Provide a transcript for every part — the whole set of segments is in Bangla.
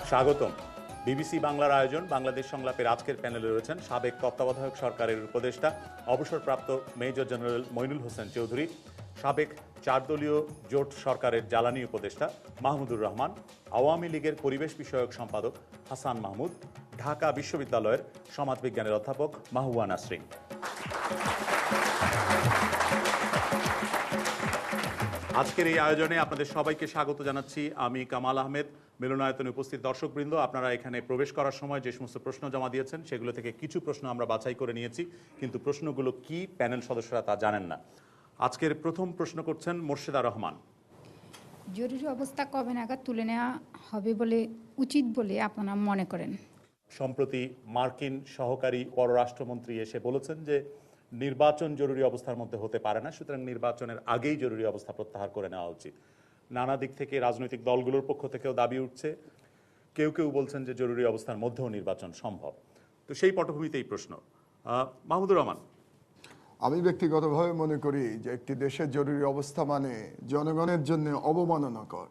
স্বাগতম। বিবিসি বাংলার আয়োজন বাংলাদেশ সংলাপের আজকের প্যানেলে রয়েছেন সাবেক তত্ত্বাবধায়ক সরকারের উপদেষ্টা অবসরপ্রাপ্ত মেজর জেনারেল মইনুল হোসেন চৌধুরী, সাবেক 4 দলীয় জোট সরকারের জ্বালানি উপদেষ্টা মাহমুদুর রহমান, আওয়ামী লীগের পরিবেশ বিষয়ক সম্পাদক হাসান মাহমুদ, ঢাকা বিশ্ববিদ্যালয়ের সমাজবিজ্ঞানের অধ্যাপক মাহুয়া নাসরিন। আজকের এই আয়োজনে আপনাদের সবাইকে স্বাগত জানাচ্ছি। আমি কামাল আহমেদ। মিলনায়তনে উপস্থিত দর্শকবৃন্দ, আপনারা এখানে প্রবেশ করার সময় যে সমস্ত প্রশ্ন জমা দিয়েছেন সেগুলো থেকে কিছু প্রশ্ন আমরা বাছাই করে নিয়েছি, কিন্তু প্রশ্নগুলো কি প্যানেল সদস্যরা তা জানেন না। আজকের প্রথম প্রশ্ন করছেন মোর্শেদা রহমান। জরুরি অবস্থা কবে নাগাদ তুলে নেওয়া হবে বলে উচিত বলে আপনারা মনে করেন? সম্প্রতি মার্কিন সহকারী পররাষ্ট্রমন্ত্রী এসে বলেছেন যে নির্বাচন জরুরি অবস্থার মধ্যে হতে পারে না, সুতরাং নির্বাচনের আগেই জরুরি অবস্থা প্রত্যাহার করে নেওয়া উচিত। নানা দিক থেকে রাজনৈতিক দলগুলোর পক্ষ থেকেও দাবি উঠছে, কেউ কেউ বলছেন যে জরুরি অবস্থার মধ্যেও নির্বাচন সম্ভব। তো সেই পটভূমিতেই প্রশ্ন। মাহমুদুর রহমান। আমি ব্যক্তিগতভাবে মনে করি যে একটি দেশের জরুরি অবস্থা মানে জনগণের জন্য অবমাননাকর।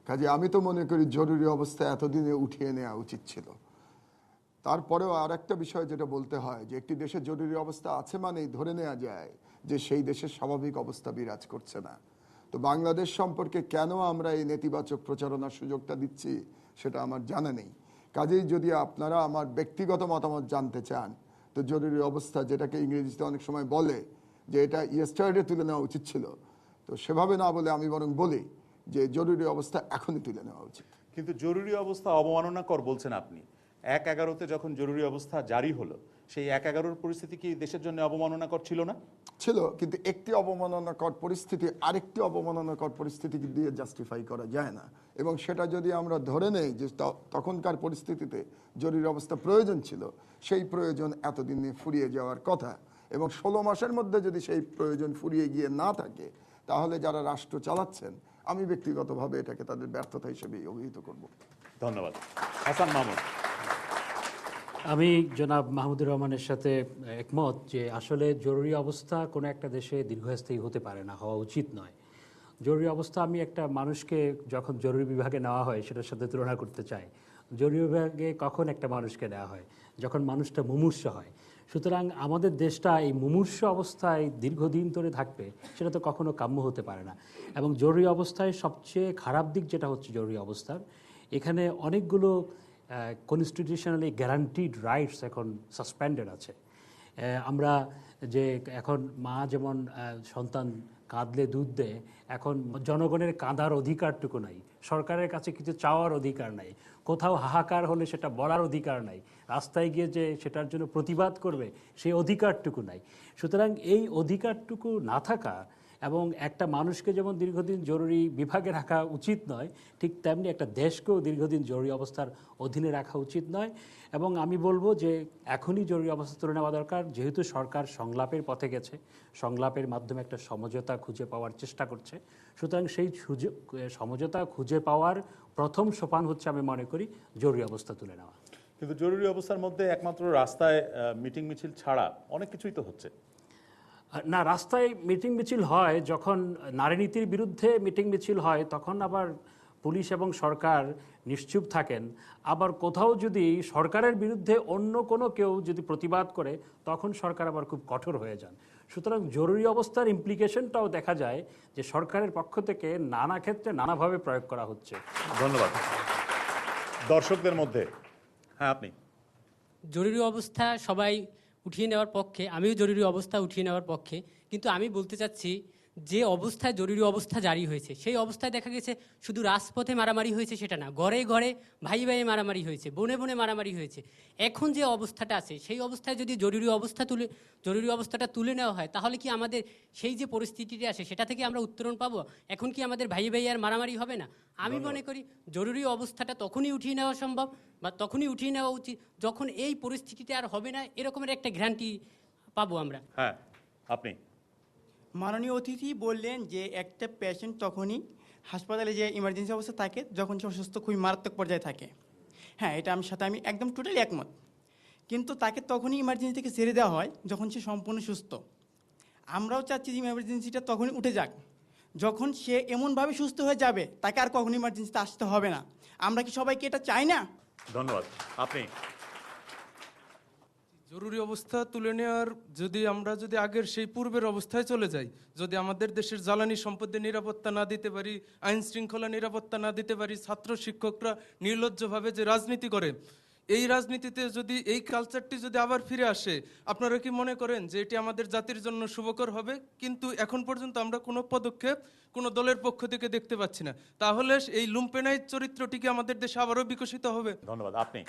কাজে আমি তো মনে করি জরুরি অবস্থা এতদিনে উঠিয়ে নেওয়া উচিত ছিল। তারপরেও আর একটা বিষয় যেটা বলতে হয় যে একটি দেশের জরুরি অবস্থা আছে মানেই ধরে নেওয়া যায় যে সেই দেশের স্বাভাবিক অবস্থা বিরাজ করছে না। তো বাংলাদেশ সম্পর্কে কেন আমরা এই নেতিবাচক প্রচারণার সুযোগটা দিচ্ছি সেটা আমার জানা নেই। কাজেই যদি আপনারা আমার ব্যক্তিগত মতামত জানতে চান, তো জরুরি অবস্থা যেটাকে ইংরেজিতে অনেক সময় বলে যে এটা ইয়েস্টারডে তুলে নেওয়া উচিত ছিল, তো সেভাবে না বলে আমি বরং বলি যে জরুরি অবস্থা এখনই তুলে নেওয়া উচিত। কিন্তু জরুরি অবস্থা অবমাননাকর বলছেন আপনি। 1/11-তে যখন জরুরি অবস্থা জারি হলো, সেই 1/11-র পরিস্থিতি কি দেশের জন্য অবমাননাকর ছিল না? ছিল, কিন্তু একটি অবমাননাকর পরিস্থিতি আরেকটি অবমাননাকর পরিস্থিতি দিয়ে জাস্টিফাই করা যায় না। এবং সেটা যদি আমরা ধরে নেই যে তখনকার পরিস্থিতিতে জরুরি অবস্থা প্রয়োজন ছিল, সেই প্রয়োজন এতদিনে ফুরিয়ে যাওয়ার কথা। এবং 16 মাসের মধ্যে যদি সেই প্রয়োজন ফুরিয়ে গিয়ে না থাকে, তাহলে যারা রাষ্ট্র চালাচ্ছেন আমি ব্যক্তিগতভাবে এটাকে তাদের ব্যর্থতা হিসেবেই অভিহিত করব। ধন্যবাদ। হাসান মাহমুদ। আমি জনাব মাহমুদুর রহমানের সাথে একমত যে আসলে জরুরি অবস্থা কোনো একটা দেশে দীর্ঘস্থায়ী হতে পারে না, হওয়া উচিত নয়। জরুরি অবস্থা আমি একটা মানুষকে যখন জরুরি বিভাগে নেওয়া হয় সেটার সাথে তুলনা করতে চাই। জরুরি বিভাগে কখন একটা মানুষকে নেওয়া হয়? যখন মানুষটা মুমূর্ষ হয়। সুতরাং আমাদের দেশটা এই মুমূর্ষ অবস্থায় দীর্ঘদিন ধরে থাকবে, সেটা তো কখনো কাম্য হতে পারে না। এবং জরুরি অবস্থায় সবচেয়ে খারাপ দিক যেটা হচ্ছে জরুরি অবস্থার, এখানে অনেকগুলো কনস্টিটিউশনালি গ্যারান্টিড রাইটস এখন সাসপেন্ডেড আছে। আমরা যে এখন মা যেমন সন্তান কাঁদলে দুধ দেয়, এখন জনগণের কাঁদার অধিকারটুকু নাই, সরকারের কাছে কিছু চাওয়ার অধিকার নাই, কোথাও হাহাকার হলে সেটা বলার অধিকার নাই, রাস্তায় গিয়ে যে সেটার জন্য প্রতিবাদ করবে সেই অধিকারটুকু নাই। সুতরাং এই অধিকারটুকু না থাকা এবং একটা মানুষকে যেমন দীর্ঘদিন জরুরি বিভাগে রাখা উচিত নয়, ঠিক তেমনি একটা দেশকেও দীর্ঘদিন জরুরি অবস্থার অধীনে রাখা উচিত নয়। এবং আমি বলবো যে এখনই জরুরি অবস্থা তুলে নেওয়া দরকার, যেহেতু সরকার সংলাপের পথে গেছে, সংলাপের মাধ্যমে একটা সমঝোতা খুঁজে পাওয়ার চেষ্টা করছে। সুতরাং সেই সমঝোতা খুঁজে পাওয়ার প্রথম সোপান হচ্ছে আমি মনে করি জরুরি অবস্থা তুলে নেওয়া। কিন্তু জরুরি অবস্থার মধ্যে একমাত্র রাস্তায় মিটিং মিছিল ছাড়া অনেক কিছুই তো হচ্ছে না। রাস্তায় মিটিং মিছিল হয় যখন নারীনীতির বিরুদ্ধে মিটিং মিছিল হয়, তখন আবার পুলিশ এবং সরকার নিশ্চুপ থাকেন। আবার কোথাও যদি সরকারের বিরুদ্ধে অন্য কোনো কেউ যদি প্রতিবাদ করে, তখন সরকার আবার খুব কঠোর হয়ে যান। সুতরাং জরুরি অবস্থার ইমপ্লিকেশনটাও দেখা যায় যে সরকারের পক্ষ থেকে নানা ক্ষেত্রে নানাভাবে প্রয়োগ করা হচ্ছে। ধন্যবাদ। দর্শকদের মধ্যে হ্যাঁ, আপনি। জরুরি অবস্থা সবাই উঠিয়ে নেওয়ার পক্ষে, আমিও জরুরি অবস্থা উঠিয়ে নেওয়ার পক্ষে। কিন্তু আমি বলতে চাচ্ছি যে অবস্থায় জরুরি অবস্থা জারি হয়েছে, সেই অবস্থায় দেখা গেছে শুধু রাজপথে মারামারি হয়েছে সেটা না, ঘরে ঘরে ভাই ভাইয়ে মারামারি হয়েছে, বনে বনে মারামারি হয়েছে। এখন যে অবস্থাটা আছে সেই অবস্থায় যদি জরুরি অবস্থাটা তুলে নেওয়া হয়, তাহলে কি আমাদের সেই যে পরিস্থিতিটা আসে সেটা থেকে আমরা উত্তরণ পাবো? এখন কি আমাদের ভাই ভাই আর মারামারি হবে না? আমি মনে করি জরুরি অবস্থাটা তখনই উঠিয়ে নেওয়া সম্ভব বা তখনই উঠিয়ে নেওয়া উচিত যখন এই পরিস্থিতিতে আর হবে না, এরকমের একটা গ্যারান্টি পাবো আমরা। হ্যাঁ, আপনি। মাননীয় অতিথি বললেন যে একটা পেশেন্ট তখনই হাসপাতালে যে ইমার্জেন্সি অবস্থা থাকে যখন সে অসুস্থ, খুবই মারাত্মক পর্যায়ে থাকে। হ্যাঁ, এটা আমার সাথে আমি একদম টোটালি একমত। কিন্তু তাকে তখনই ইমার্জেন্সি থেকে ছেড়ে দেওয়া হয় যখন সে সম্পূর্ণ সুস্থ। আমরাও চাচ্ছি যে ইমার্জেন্সিটা তখনই উঠে যাক যখন সে এমনভাবে সুস্থ হয়ে যাবে তাকে আর কখনো ইমার্জেন্সিতে আসতে হবে না। আমরা কি সবাইকে এটা চাই না? ধন্যবাদ। আপনি জরুরি অবস্থা তুলে নেওয়ার আমরা যদি আগের সেই পূর্বের অবস্থায় চলে যাই, যদি আমাদের দেশের জ্বালানি সম্পদের নিরাপত্তা না দিতে পারি, আইন শৃঙ্খলা নিরাপত্তা না দিতে পারি, ছাত্র শিক্ষকরা নির্লজ্জভাবে যে রাজনীতি করে, এই রাজনীতিতে যদি এই কালচারটি যদি আবার ফিরে আসে, আপনারা কি মনে করেন যে এটি আমাদের জাতির জন্য শুভকর হবে? কিন্তু এখন পর্যন্ত আমরা কোনো পদক্ষেপ কোনো দলের পক্ষ থেকে দেখতে পাচ্ছি না। তাহলে এই লুম্পেনাইজ চরিত্রটি কি আমাদের দেশে আবারও বিকশিত হবে? ধন্যবাদ। আপনি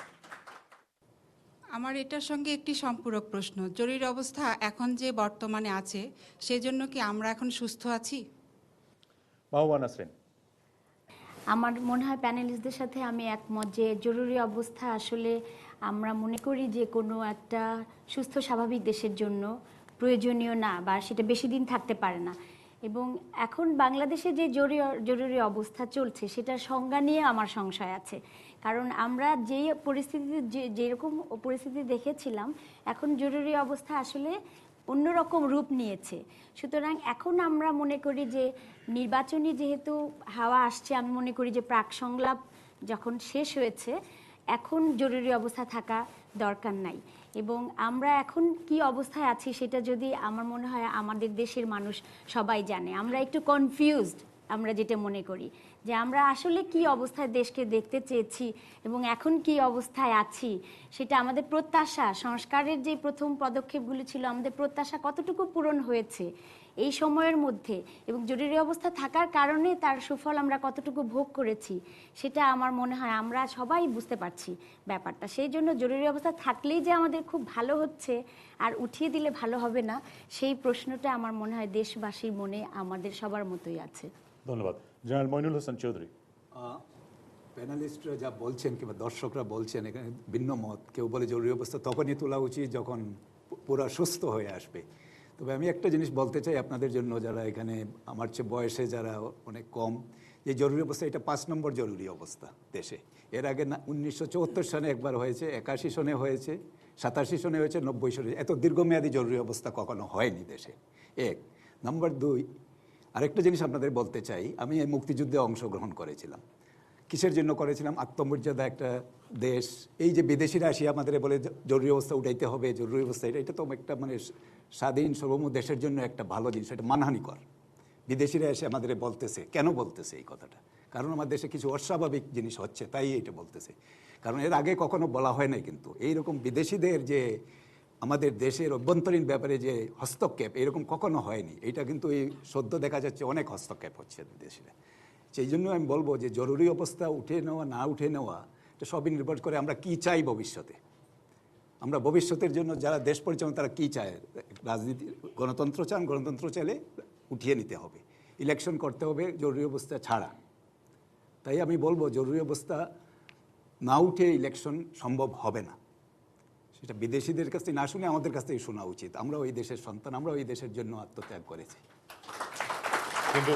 আমার এটার সঙ্গে একটি সম্পূরক প্রশ্ন। জরুরি অবস্থা এখন যে বর্তমানে আছে, সেজন্য কি আমরা এখন সুস্থ আছি? মাহবুবা নাসরিন। আমার মনে হয় প্যানেলিস্টদের সাথে আমি একমত যে জরুরি অবস্থা আসলে আমরা মনে করি যে কোনো একটা সুস্থ স্বাভাবিক দেশের জন্য প্রয়োজনীয় না, বা সেটা বেশি দিন থাকতে পারে না। এবং এখন বাংলাদেশে যে জরুরি অবস্থা চলছে সেটার সংজ্ঞা নিয়ে আমার সংশয় আছে। কারণ আমরা যেই পরিস্থিতিতে যেরকম পরিস্থিতি দেখেছিলাম, এখন জরুরি অবস্থা আসলে অন্যরকম রূপ নিয়েছে। সুতরাং এখন আমরা মনে করি যে নির্বাচনী যেহেতু হাওয়া আসছে, আমি মনে করি যে প্রাক সংলাপ যখন শেষ হয়েছে, এখন জরুরি অবস্থা থাকা দরকার নাই। এবং আমরা এখন কি অবস্থায় আছি সেটা যদি আমার মনে হয় আমাদের দেশের মানুষ সবাই জানে। আমরা একটু কনফিউজড, আমরা যেটা মনে করি যে আমরা আসলে কি অবস্থায় দেশকে দেখতে চেয়েছি এবং এখন কি অবস্থায় আছি, সেটা আমাদের প্রত্যাশা, সংস্কারের যে প্রথম পদক্ষেপগুলি ছিল, আমাদের প্রত্যাশা কতটুকু পূরণ হয়েছে এই সময়ের মধ্যে, এবং জরুরি অবস্থা থাকার কারণে তার সুফল আমরা কতটুকু ভোগ করেছি, সেটা আমার মনে হয় আমরা সবাই বুঝতে পারছি ব্যাপারটা। সেই জন্য জরুরি অবস্থা থাকলেই যে আমাদের খুব ভালো হচ্ছে আর উঠিয়ে দিলে ভালো হবে না, সেই প্রশ্নটা আমার মনে হয় দেশবাসীর মনে আমাদের সবার মতোই আছে। ধন্যবাদ। জেনারেল মইনুল হোসেন চৌধুরী। প্যানেলিস্টরা যা বলছেন কিংবা দর্শকরা বলছেন, এখানে ভিন্ন মত। কেউ বলে জরুরি অবস্থা তখনই তোলা উচিত যখন পুরা সুস্থ হয়ে আসবে। তবে আমি একটা জিনিস বলতে চাই আপনাদের জন্য, যারা এখানে আমার চেয়ে বয়সে যারা অনেক কম, যে জরুরি অবস্থা এটা 5 নম্বর জরুরি অবস্থা দেশে। এর আগে 1974 সনে একবার হয়েছে, 81 সনে হয়েছে, 87 সনে হয়েছে, 90 সনে। এত দীর্ঘমেয়াদী জরুরি অবস্থা কখনো হয়নি দেশে। এক নম্বর। 2, আরেকটা জিনিস আপনাদের বলতে চাই, আমি এই মুক্তিযুদ্ধে অংশগ্রহণ করেছিলাম। কিসের জন্য করেছিলাম? আত্মমর্যাদা একটা দেশ। এই যে বিদেশিরা আসি আমাদের বলে জরুরি অবস্থা উঠাইতে হবে, জরুরি অবস্থা, এটা তো একটা মানে স্বাধীন সার্বভৌম দেশের জন্য একটা ভালো জিনিস, এটা মানহানিকর। বিদেশিরা এসে আমাদের বলতেছে, কেন বলতেছে এই কথাটা? কারণ আমার দেশে কিছু অস্বাভাবিক জিনিস হচ্ছে, তাই এটা বলতেছে। কারণ এর আগে কখনো বলা হয় নাই, কিন্তু এইরকম বিদেশিদের যে আমাদের দেশের অভ্যন্তরীণ ব্যাপারে যে হস্তক্ষেপ, এরকম কখনো হয়নি। এটা কিন্তু এই সদ্য দেখা যাচ্ছে অনেক হস্তক্ষেপ হচ্ছে বিদেশিরা। সেই জন্য আমি বলবো যে জরুরি অবস্থা উঠে নেওয়া না উঠে নেওয়া, এটা সবই নির্ভর করে আমরা কি চাই ভবিষ্যতে। আমরা ভবিষ্যতের জন্য যারা দেশ পরিচালনা তারা কি চায়। রাজনীতি, গণতন্ত্র চান, গণতন্ত্র চাইলে উঠিয়ে নিতে হবে, ইলেকশন করতে হবে জরুরি অবস্থা ছাড়া। তাই আমি বলবো জরুরি অবস্থা না উঠে ইলেকশন সম্ভব হবে না। সেটা বিদেশিদের কাছ থেকে না শুনে আমাদের কাছ থেকে শোনা উচিত। আমরা ওই দেশের সন্তান, আমরা ওই দেশের জন্য আত্মত্যাগ করেছি। কিন্তু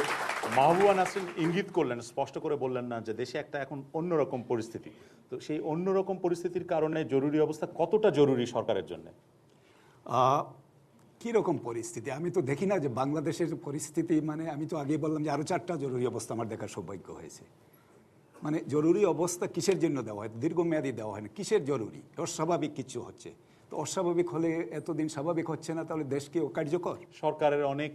মাহবুবা নাসরিন ইঙ্গিত করলেন, স্পষ্ট করে বললেন না যে দেশে একটা এখন অন্যরকম পরিস্থিতি। তো সেই অন্যরকম পরিস্থিতির কারণে জরুরি অবস্থা কতটা জরুরি সরকারের জন্য? কীরকম পরিস্থিতি আমি তো দেখি না যে বাংলাদেশের পরিস্থিতি, মানে আমি তো আগেই বললাম যে আরও 4টা জরুরি অবস্থা আমার দেখার সৌভাগ্য হয়েছে। মানে জরুরি অবস্থা কিসের জন্য দেওয়া হয়? দীর্ঘমেয়াদী দেওয়া হয় না। কিসের জরুরি? অস্বাভাবিক কিছু হচ্ছে। তো অস্বাভাবিক হলে এতদিন স্বাভাবিক হচ্ছে না, তাহলে দেশ কি অকার্যকর? সরকারের অনেক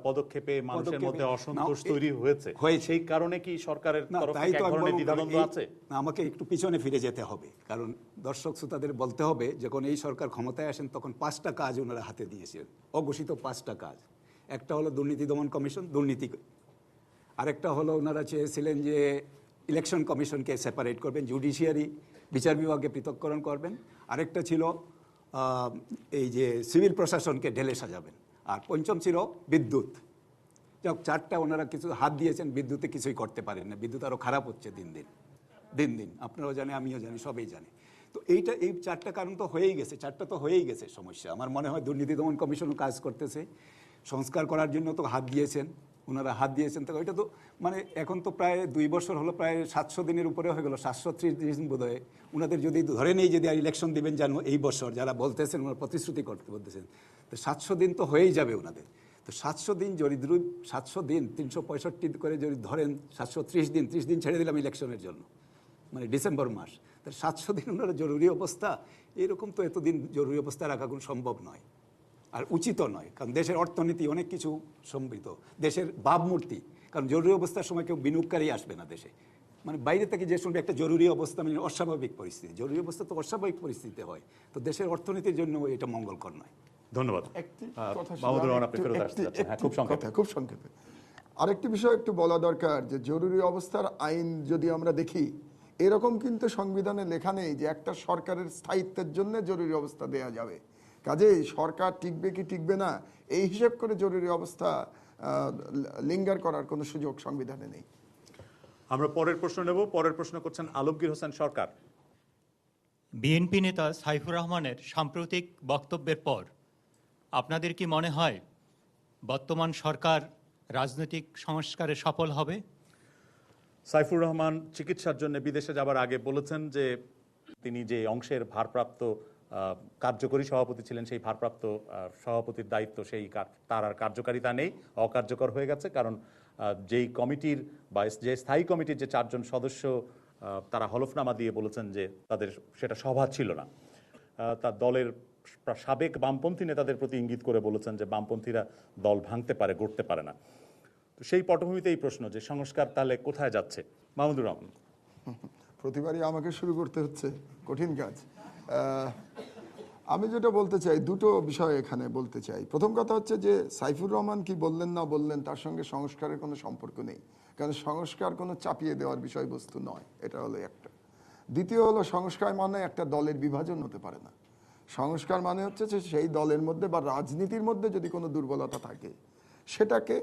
পদক্ষেপে মানুষের মধ্যে অসন্তোষ তৈরি হয়েছে, সেই কারণে কি সরকারের তরফ থেকে এক ধরনের দ্বিধাদ্বন্দ্ব আছে? আমাকে একটু পিছনে ফিরে যেতে হবে, কারণ দর্শক শ্রোতাদের বলতে হবে, যখন এই সরকার ক্ষমতায় আসেন তখন 5টা কাজ ওনারা হাতে দিয়েছিলেন, অঘোষিত 5টা কাজ। একটা হলো দুর্নীতি দমন কমিশন, দুর্নীতি। আরেকটা হলো ওনারা চেয়েছিলেন যে ইলেকশন কমিশনকে সেপারেট করবেন, জুডিশিয়ারি বিচার বিভাগকে পৃথককরণ করবেন। আরেকটা ছিল এই যে সিভিল প্রশাসনকে ঢেলে সাজাবেন। আর 5ম ছিল বিদ্যুৎ। যাক, 4টা ওনারা কিছু হাত দিয়েছেন, বিদ্যুতে কিছুই করতে পারেন না। বিদ্যুৎ আরও খারাপ হচ্ছে দিন দিন। আপনারাও জানে, আমিও জানি, সবাই জানে। তো এই 4টা কারণ তো হয়েই গেছে, 4টা তো হয়েই গেছে সমস্যা। আমার মনে হয় দুর্নীতি দমন কমিশনও কাজ করতেছে, সংস্কার করার জন্য তো হাত দিয়েছেন ওনারা, হাত দিয়েছেন। তো ওইটা তো মানে এখন তো প্রায় 2 বছর হলো, প্রায় 700 দিনের উপরে হয়ে গেল, 730 দিন বোধ হয়। ওনাদের যদি ধরে নেই যদি আর ইলেকশন দিবেন জানো এই বছর, যারা বলতেছেন ওনারা প্রতিশ্রুতি করতে বলতেছেন, তো 700 দিন তো হয়েই যাবে ওনাদের। তো 700 দিন যদি 700 দিন 365 করে যদি ধরেন 730 দিন, 30 দিন ছেড়ে দিলাম ইলেকশনের জন্য, মানে ডিসেম্বর মাস, তাহলে 700 দিন ওনারা জরুরি অবস্থা, এরকম তো এতদিন জরুরি অবস্থা রাখা কোনো সম্ভব নয় আর উচিতও নয়। কারণ দেশের অর্থনীতি অনেক কিছু সমৃদ্ধ, দেশের ভাবমূর্তি, কারণ জরুরি অবস্থার সময় কেউ বিনিয়োগকারী আসবে না দেশে, মানে বাইরে থেকে যে শুনবে একটা জরুরি অবস্থা মানে অস্বাভাবিক পরিস্থিতি, জরুরি অবস্থা তো অস্বাভাবিক পরিস্থিতিতে হয়, তো দেশের অর্থনীতির জন্য এটা মঙ্গলকর নয়। ধন্যবাদ। একটি কথা মাহমুদুর রহমান, আপনি ফেরত আসতে যাচ্ছেন। হ্যাঁ, খুব সংক্ষেপে। খুব সংক্ষেপে আরেকটি বিষয় একটু বলা দরকার, যে জরুরি অবস্থার আইন যদি আমরা দেখি, এরকম কিন্তু সংবিধানে লেখা নেই যে একটা সরকারের স্থায়িত্বের জন্য জরুরি অবস্থা দেয়া যাবে। কাজেই সরকার টিকবে কি টিকবে না এই হিসেব করে জরুরি অবস্থা লিঙ্গার করার কোনো সুযোগ সংবিধানে নেই। আমরা পরের প্রশ্ন নেব। পরের প্রশ্ন করছেন আলমগীর হোসেন সরকার। বিএনপি নেতা সাইফুর রহমানের সাম্প্রতিক বক্তব্যের পর আপনাদের কি মনে হয় বর্তমান সরকার রাজনৈতিক সংস্কারে সফল হবে? সাইফুর রহমান চিকিৎসার জন্য বিদেশে যাবার আগে বলেছেন যে তিনি যে অংশের ভারপ্রাপ্ত কার্যকরী সভাপতি ছিলেন, সেই ভারপ্রাপ্ত সভাপতির দায়িত্ব তার আর কার্যকারিতা নেই, অকার্যকর হয়ে গেছে। কারণ যেই কমিটির বা যে স্থায়ী কমিটির যে 4 জন সদস্য তারা হলফনামা দিয়ে বলেছেন যে তাদের সেটা সভা ছিল না। তার দলের সাবেক বামপন্থী নেতাদের প্রতি ইঙ্গিত করে বলেছেন যে বামপন্থীরা দল ভাঙতে পারে, গড়তে পারে না। তো সেই পটভূমিতে এই প্রশ্ন যে সংস্কার তাহলে কোথায় যাচ্ছে? মাহমুদুর রহমান। প্রতিবারই আমাকে শুরু করতে হচ্ছে, কঠিন কাজ। আমি যেটা বলতে চাই, দুটো বিষয় এখানে বলতে চাই। প্রথম কথা হচ্ছে যে সাইফুর রহমান কি বললেন না বললেন তার সঙ্গে সংস্কারের কোনো সম্পর্ক নেই, কারণ সংস্কার কোনো চাপিয়ে দেওয়ার বিষয়বস্তু নয়, এটা হলো একটা। দ্বিতীয় হলো সংস্কার মানে একটা দলের বিভাজন হতে পারে না। সংস্কার মানে হচ্ছে যে সেই দলের মধ্যে বা রাজনীতির মধ্যে যদি কোনো দুর্বলতা থাকে সেটাকে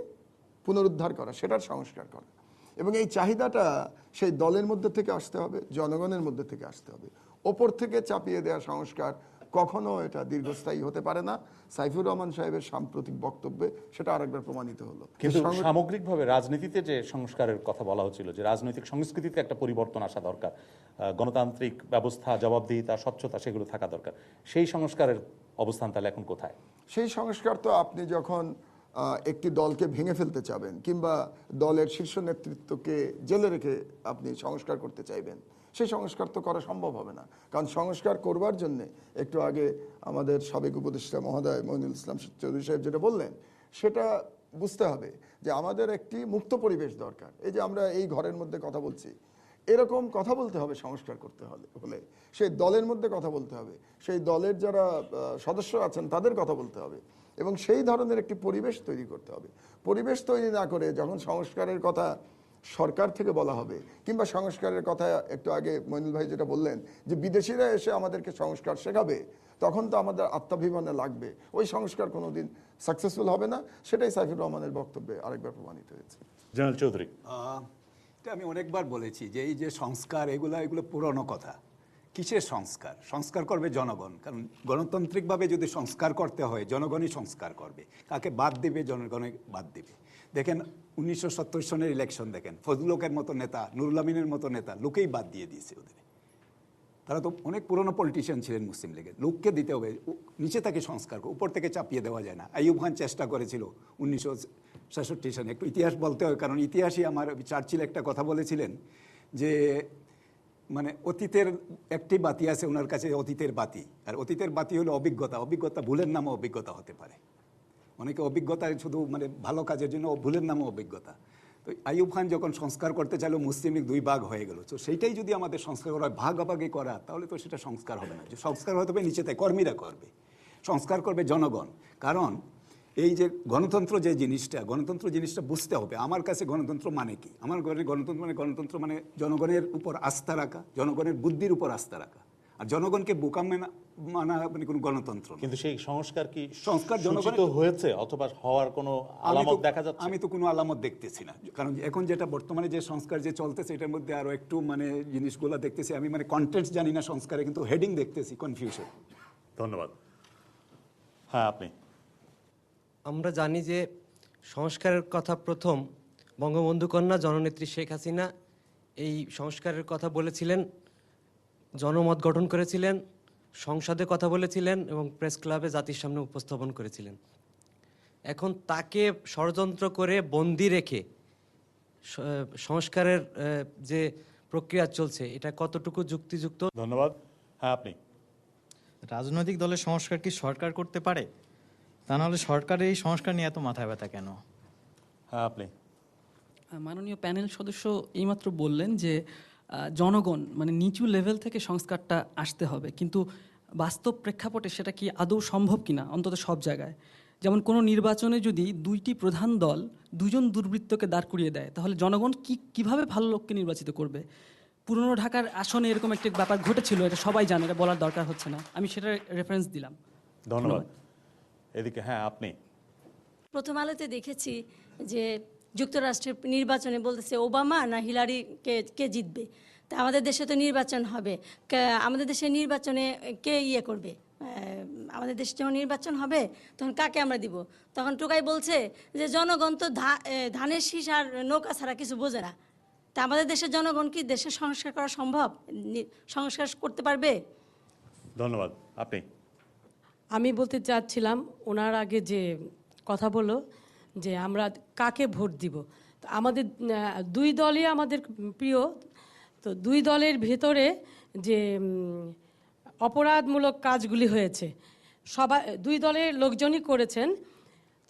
পুনরুদ্ধার করা, সেটার সংস্কার করা। এবং এই চাহিদাটা সেই দলের মধ্যে থেকে আসতে হবে, জনগণের মধ্যে থেকে আসতে হবে। ওপর থেকে চাপিয়ে দেওয়া সংস্কার কখনো এটা দীর্ঘস্থায়ী হতে পারে না। সাইফুর রহমান সাহেবের সাম্প্রতিক বক্তব্যে সেটা আরেকবার প্রমাণিত হলো। কিন্তু সামগ্রিকভাবে রাজনীতিতে যে সংস্কারের কথা বলা হচ্ছিল, যে রাজনৈতিক সংস্কৃতিতে একটা পরিবর্তন আসা দরকার, গণতান্ত্রিক ব্যবস্থা, জবাবদিহিতা, স্বচ্ছতা সেগুলো থাকা দরকার, সেই সংস্কারের অবস্থান তাহলে এখন কোথায়? সেই সংস্কার তো আপনি যখন একটি দলকে ভেঙে ফেলতে চাবেন কিংবা দলের শীর্ষ নেতৃত্বকে জেলে রেখে আপনি সংস্কার করতে চাইবেন, সেই সংস্কার তো করা সম্ভব হবে না। কারণ সংস্কার করবার জন্যে একটু আগে আমাদের সাবেক উপদেষ্টা মহোদয় মইনুল ইসলাম চৌধুরী সাহেব যেটা বললেন, সেটা বুঝতে হবে যে আমাদের একটি মুক্ত পরিবেশ দরকার। এই যে আমরা এই ঘরের মধ্যে কথা বলছি, এরকম কথা বলতে হবে সংস্কার করতে হলে সেই দলের মধ্যে কথা বলতে হবে, সেই দলের যারা সদস্য আছেন তাদের কথা বলতে হবে, এবং সেই ধরনের একটি পরিবেশ তৈরি করতে হবে। পরিবেশ তৈরি না করে যখন সংস্কারের কথা সরকার থেকে বলা হবে, কিংবা সংস্কারের কথা একটু আগে মইনুল ভাই যেটা বললেন যে বিদেশিরা এসে আমাদেরকে সংস্কার শেখাবে, তখন তো আমাদের আত্মাভিমানে লাগবে, ওই সংস্কার কোনোদিন সাকসেসফুল হবে না। সেটাই সাইফুর রহমানের বক্তব্যে আরেকবার প্রমাণিত হয়েছে। জেনারেল চৌধুরী। এটা আমি অনেকবার বলেছি যে এই যে সংস্কার এগুলো পুরনো কথা। কিসের সংস্কার? সংস্কার করবে জনগণ। কারণ গণতান্ত্রিকভাবে যদি সংস্কার করতে হয় জনগণই সংস্কার করবে। কাকে বাদ দেবে? জনগণই বাদ দেবে। দেখেন 1970 সনের ইলেকশন দেখেন, ফজলুল হকের মতো নেতা, নুরুল আমিনের মতো নেতা লোকেই বাদ দিয়ে দিয়েছে ওদের। তারা তো অনেক পুরনো পলিটিশিয়ান ছিলেন মুসলিম লীগের, লোককে দিতে হবে, নিচে থেকে সংস্কার, উপর থেকে চাপিয়ে দেওয়া যায় না। আইয়ুব খান চেষ্টা করেছিল 1966 সনে। একটু ইতিহাস বলতে হয়, কারণ ইতিহাসই আমার চার্চিল একটা কথা বলেছিলেন যে মানে অতীতের একটি বাতি আছে ওনার কাছে, অতীতের বাতি। আর অতীতের বাতি হলো অভিজ্ঞতা। অভিজ্ঞতা ভুলের নামও অভিজ্ঞতা হতে পারে। অনেকে অভিজ্ঞতা শুধু মানে ভালো কাজের জন্য, ভুলের নামও অভিজ্ঞতা। তো আইয়ুব খান যখন সংস্কার করতে চাইলো, মুসলিম লীগ 2 ভাগ হয়ে গেল। তো সেইটাই যদি আমাদের সংস্কার করা হয়, ভাগাভাগি করা, তাহলে তো সেটা সংস্কার হবে না। যে সংস্কার হতে হবে নিচে থেকে, কর্মীরা করবে, সংস্কার করবে জনগণ। কারণ এই যে গণতন্ত্র যে জিনিসটা, গণতন্ত্র জিনিসটা বুঝতে হবে। আমার কাছে গণতন্ত্র মানে কি? আমার গণতন্ত্র মানে জনগণের উপর আস্থা রাখা, জনগণের বুদ্ধির উপর আস্থা রাখা। আর জনগণকে বোকা মানা মানে কোনো গণতন্ত্র। কিন্তু সেই সংস্কার কি সংস্কার জনগণ হয়েছে অথবা হওয়ার কোনো আলামত দেখা যাচ্ছে? আমি তো কোনো আলামত দেখতেছি না। কারণ এখন যেটা বর্তমানে যে সংস্কার যে চলতেছে, এটার মধ্যে আরো একটু মানে জিনিসগুলো দেখতেছি আমি, মানে কন্টেন্টস জানি না সংস্কারে, কিন্তু হেডিং দেখতেছি কনফিউশন। ধন্যবাদ। হ্যাঁ, আপনি। আমরা জানি যে সংস্কারের কথা প্রথম বঙ্গবন্ধু কন্যা জননেত্রী শেখ হাসিনা এই সংস্কারের কথা বলেছিলেন, জনমত গঠন করেছিলেন, সংসদে কথা বলেছিলেন এবং প্রেস ক্লাবে জাতির সামনে উপস্থাপন করেছিলেন। এখন তাকে ষড়যন্ত্র করে বন্দি রেখে সংস্কারের যে প্রক্রিয়া চলছে এটা কতটুকু যুক্তিযুক্ত? ধন্যবাদ। হ্যাঁ, আপনি। রাজনৈতিক দলের সংস্কার কি সরকার করতে পারে? তা নাহলে সরকারের এই সংস্কার নিয়ে এত মাথা ব্যথা কেন? হ্যাঁ, আপনি। মাননীয় প্যানেল সদস্য এইমাত্র বললেন যে জনগণ মানে নিচু লেভেল থেকে সংস্কারটা আসতে হবে, কিন্তু বাস্তব প্রেক্ষাপটে সেটা কি আদৌ সম্ভব কিনা অন্তত সব জায়গায়? যেমন কোনো নির্বাচনে যদি দুইটি প্রধান দল দুজন দুর্বৃত্তকে দাঁড় করিয়ে দেয়, তাহলে জনগণ কিভাবে ভালো লোককে নির্বাচিত করবে? পুরনো ঢাকার আসনে এরকম একটা ব্যাপার ঘটেছিল, এটা সবাই জানে, এটা বলার দরকার হচ্ছে না, আমি সেটা রেফারেন্স দিলাম। ধন্যবাদ। এদিকে হ্যাঁ, আপনি। প্রথম আলোতে দেখেছি যে যুক্তরাষ্ট্রের নির্বাচনে বলতেছে ওবামা না হিলারি কে জিতবে। তা আমাদের দেশে তো নির্বাচন হবে, আমাদের দেশে নির্বাচনে কে ইয়ে করবে? আমাদের দেশে যখন নির্বাচন হবে তখন কাকে আমরা দিব? তখন টোকাই বলছে যে জনগণ তো ধানের শীষ আর নৌকা ছাড়া কিছু বোঝে না। তা আমাদের দেশের জনগণ কি দেশের সংস্কার করা সম্ভব? সংস্কার করতে পারবে? ধন্যবাদ। আপনি। আমি বলতে চাচ্ছিলাম ওনার আগে যে কথা বলো যে আমরা কাকে ভোট দিব, তো আমাদের দুই দলই আমাদের প্রিয়, তো দুই দলের ভেতরে যে অপরাধমূলক কাজগুলি হয়েছে সবাই দুই দলের লোকজনই করেছেন।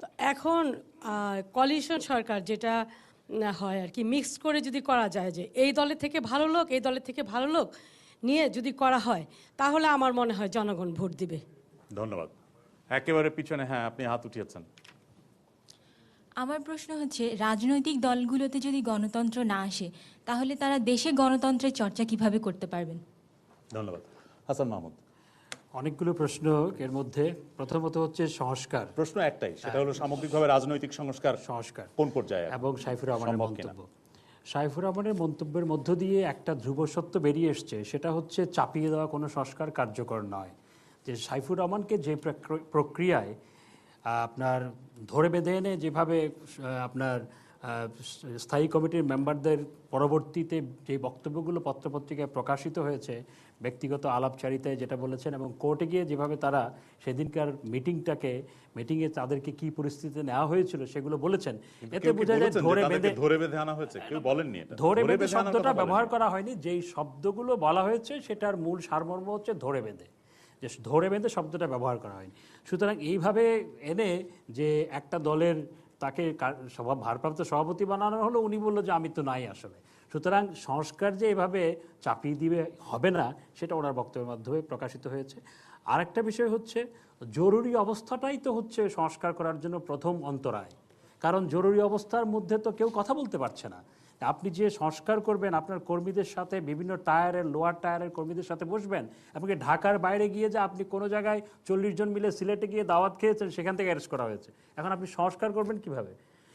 তো এখন কোয়ালিশন সরকার যেটা হয় আর কি, মিক্স করে যদি করা যায় যে এই দলের থেকে ভালো লোক এই দলের থেকে ভালো লোক নিয়ে যদি করা হয় তাহলে আমার মনে হয় জনগণ ভোট দিবে। ধন্যবাদ। একেবারে পিছনে হ্যাঁ, আপনি হাত উঠিয়েছেন। আমার প্রশ্ন হচ্ছে, রাজনৈতিক দলগুলোতে যদি গণতন্ত্র না আসে তাহলে তারা দেশে গণতন্ত্রের চর্চা কিভাবে করতে পারবেন? ধন্যবাদ। হাসান মাহমুদ। অনেকগুলো প্রশ্ন এর মধ্যে। প্রথমত হচ্ছে সংস্কার। প্রশ্ন একটাই, সেটা হলো সামগ্রিকভাবে রাজনৈতিক সংস্কার কোন পর্যায়ে এবং সাইফুর রহমানের মন্তব্য। সাইফুর রহমানের মন্তব্যের মধ্য দিয়ে একটা ধ্রুব সত্য বেরিয়ে এসছে, সেটা হচ্ছে চাপিয়ে দেওয়া কোনো সংস্কার কার্যকর নয়। যে সাইফুর রহমানকে যে প্রক্রিয়ায় আপনার ধরে বেঁধে এনে যেভাবে আপনার স্থায়ী কমিটির মেম্বারদের পরবর্তীতে যে বক্তব্যগুলো পত্রপত্রিকায় প্রকাশিত হয়েছে, ব্যক্তিগত আলাপচারিতায় যেটা বলেছেন এবং কোর্টে গিয়ে যেভাবে তারা সেদিনকার মিটিংয়ে তাদেরকে কি পরিস্থিতিতে নেওয়া হয়েছিল সেগুলো বলেছেন, এতে বোঝা যায় ধরে বেঁধে আনা হয়েছে। কেউ বলেননি এটা। ধরে বেঁধে শব্দটা ব্যবহার করা হয়নি। যেই শব্দগুলো বলা হয়েছে সেটার মূল সারমর্ম হচ্ছে ধরে বেঁধে, যে ধরে বেঁধে শব্দটা ব্যবহার করা হয়নি। সুতরাং এইভাবে এনে যে একটা দলের তাকে ভারপ্রাপ্ত সভাপতি বানানো হলো, উনি বললো যে আমি তো নাই আসলে। সুতরাং সংস্কার যে এভাবে চাপিয়ে দিবে হবে না, সেটা ওনার বক্তব্যের মাধ্যমে প্রকাশিত হয়েছে। আরেকটা বিষয় হচ্ছে জরুরি অবস্থাটাই তো হচ্ছে সংস্কার করার জন্য প্রথম অন্তরায়। কারণ জরুরি অবস্থার মধ্যে তো কেউ কথা বলতে পারছে না। আপনি যে সংস্কার করবেন, আপনার কর্মীদের সাথে বিভিন্ন টায়ারের লোয়ার টায়ারের কর্মীদের সাথে বসবেন, এমনকি ঢাকার বাইরে গিয়ে যে আপনি কোনো জায়গায় 40 জন মিলে সিলেটে গিয়ে দাওয়াত খেয়েছেন, সেখান থেকে অ্যারেস্ট করা হয়েছে। এখন আপনি সংস্কার করবেন কিভাবে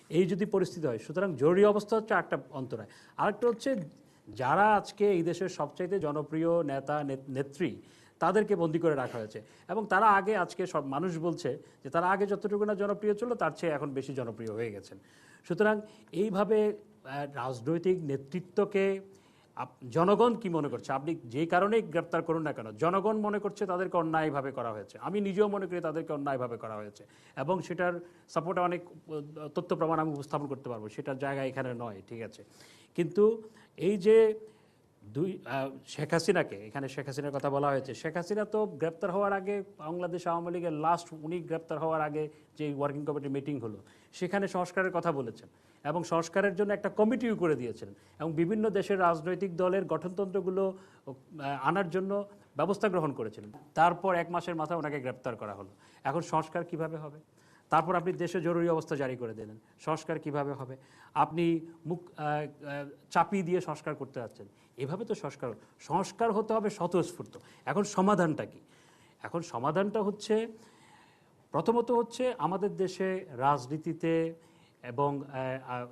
এই যদি পরিস্থিতি হয়? সুতরাং জরুরি অবস্থা হচ্ছে একটা অন্তরায়। আরেকটা হচ্ছে যারা আজকে এই দেশের সবচাইতে জনপ্রিয় নেতা নেত্রী, তাদেরকে বন্দি করে রাখা হয়েছে এবং তারা আগে আজকে সব মানুষ বলছে যে তারা আগে যতটুকু না জনপ্রিয় ছিল তার চেয়ে এখন বেশি জনপ্রিয় হয়ে গেছেন। সুতরাং এইভাবে রাজনৈতিক নেতৃত্বকে জনগণ কি মনে করছে, আপনি যে কারণেই গ্রেপ্তার করুন না কেন, জনগণ মনে করছে তাদেরকে অন্যায়ভাবে করা হয়েছে। আমি নিজেও মনে করি তাদেরকে অন্যায়ভাবে করা হয়েছে এবং সেটার সাপোর্টে অনেক তথ্য প্রমাণ আমি উপস্থাপন করতে পারবো, সেটার জায়গা এখানে নয়, ঠিক আছে। কিন্তু এই যে শেখ হাসিনাকে, এখানে শেখ হাসিনার কথা বলা হয়েছে, শেখ হাসিনা তো গ্রেপ্তার হওয়ার আগে বাংলাদেশ আওয়ামী লীগের লাস্ট উনি গ্রেপ্তার হওয়ার আগে যে ওয়ার্কিং কমিটির মিটিং হলো সেখানে সংস্কারের কথা বলেছেন এবং সংস্কারের জন্য একটা কমিটিও করে দিয়েছেন এবং বিভিন্ন দেশের রাজনৈতিক দলের গঠনতন্ত্রগুলো আনার জন্য ব্যবস্থা গ্রহণ করেছিলেন। তারপর 1 মাসের মাথায় ওনাকে গ্রেপ্তার করা হলো। এখন সংস্কার কিভাবে হবে? তারপর আপনি দেশে জরুরি অবস্থা জারি করে দিলেন, সংস্কার কিভাবে হবে? আপনি মুখ চাপিয়ে দিয়ে সংস্কার করতে যাচ্ছেন, এভাবে তো সংস্কার হতে হবে স্বতঃস্ফূর্ত। এখন সমাধানটা কি? এখন সমাধানটা হচ্ছে প্রথমত হচ্ছে আমাদের দেশে রাজনীতিতে এবং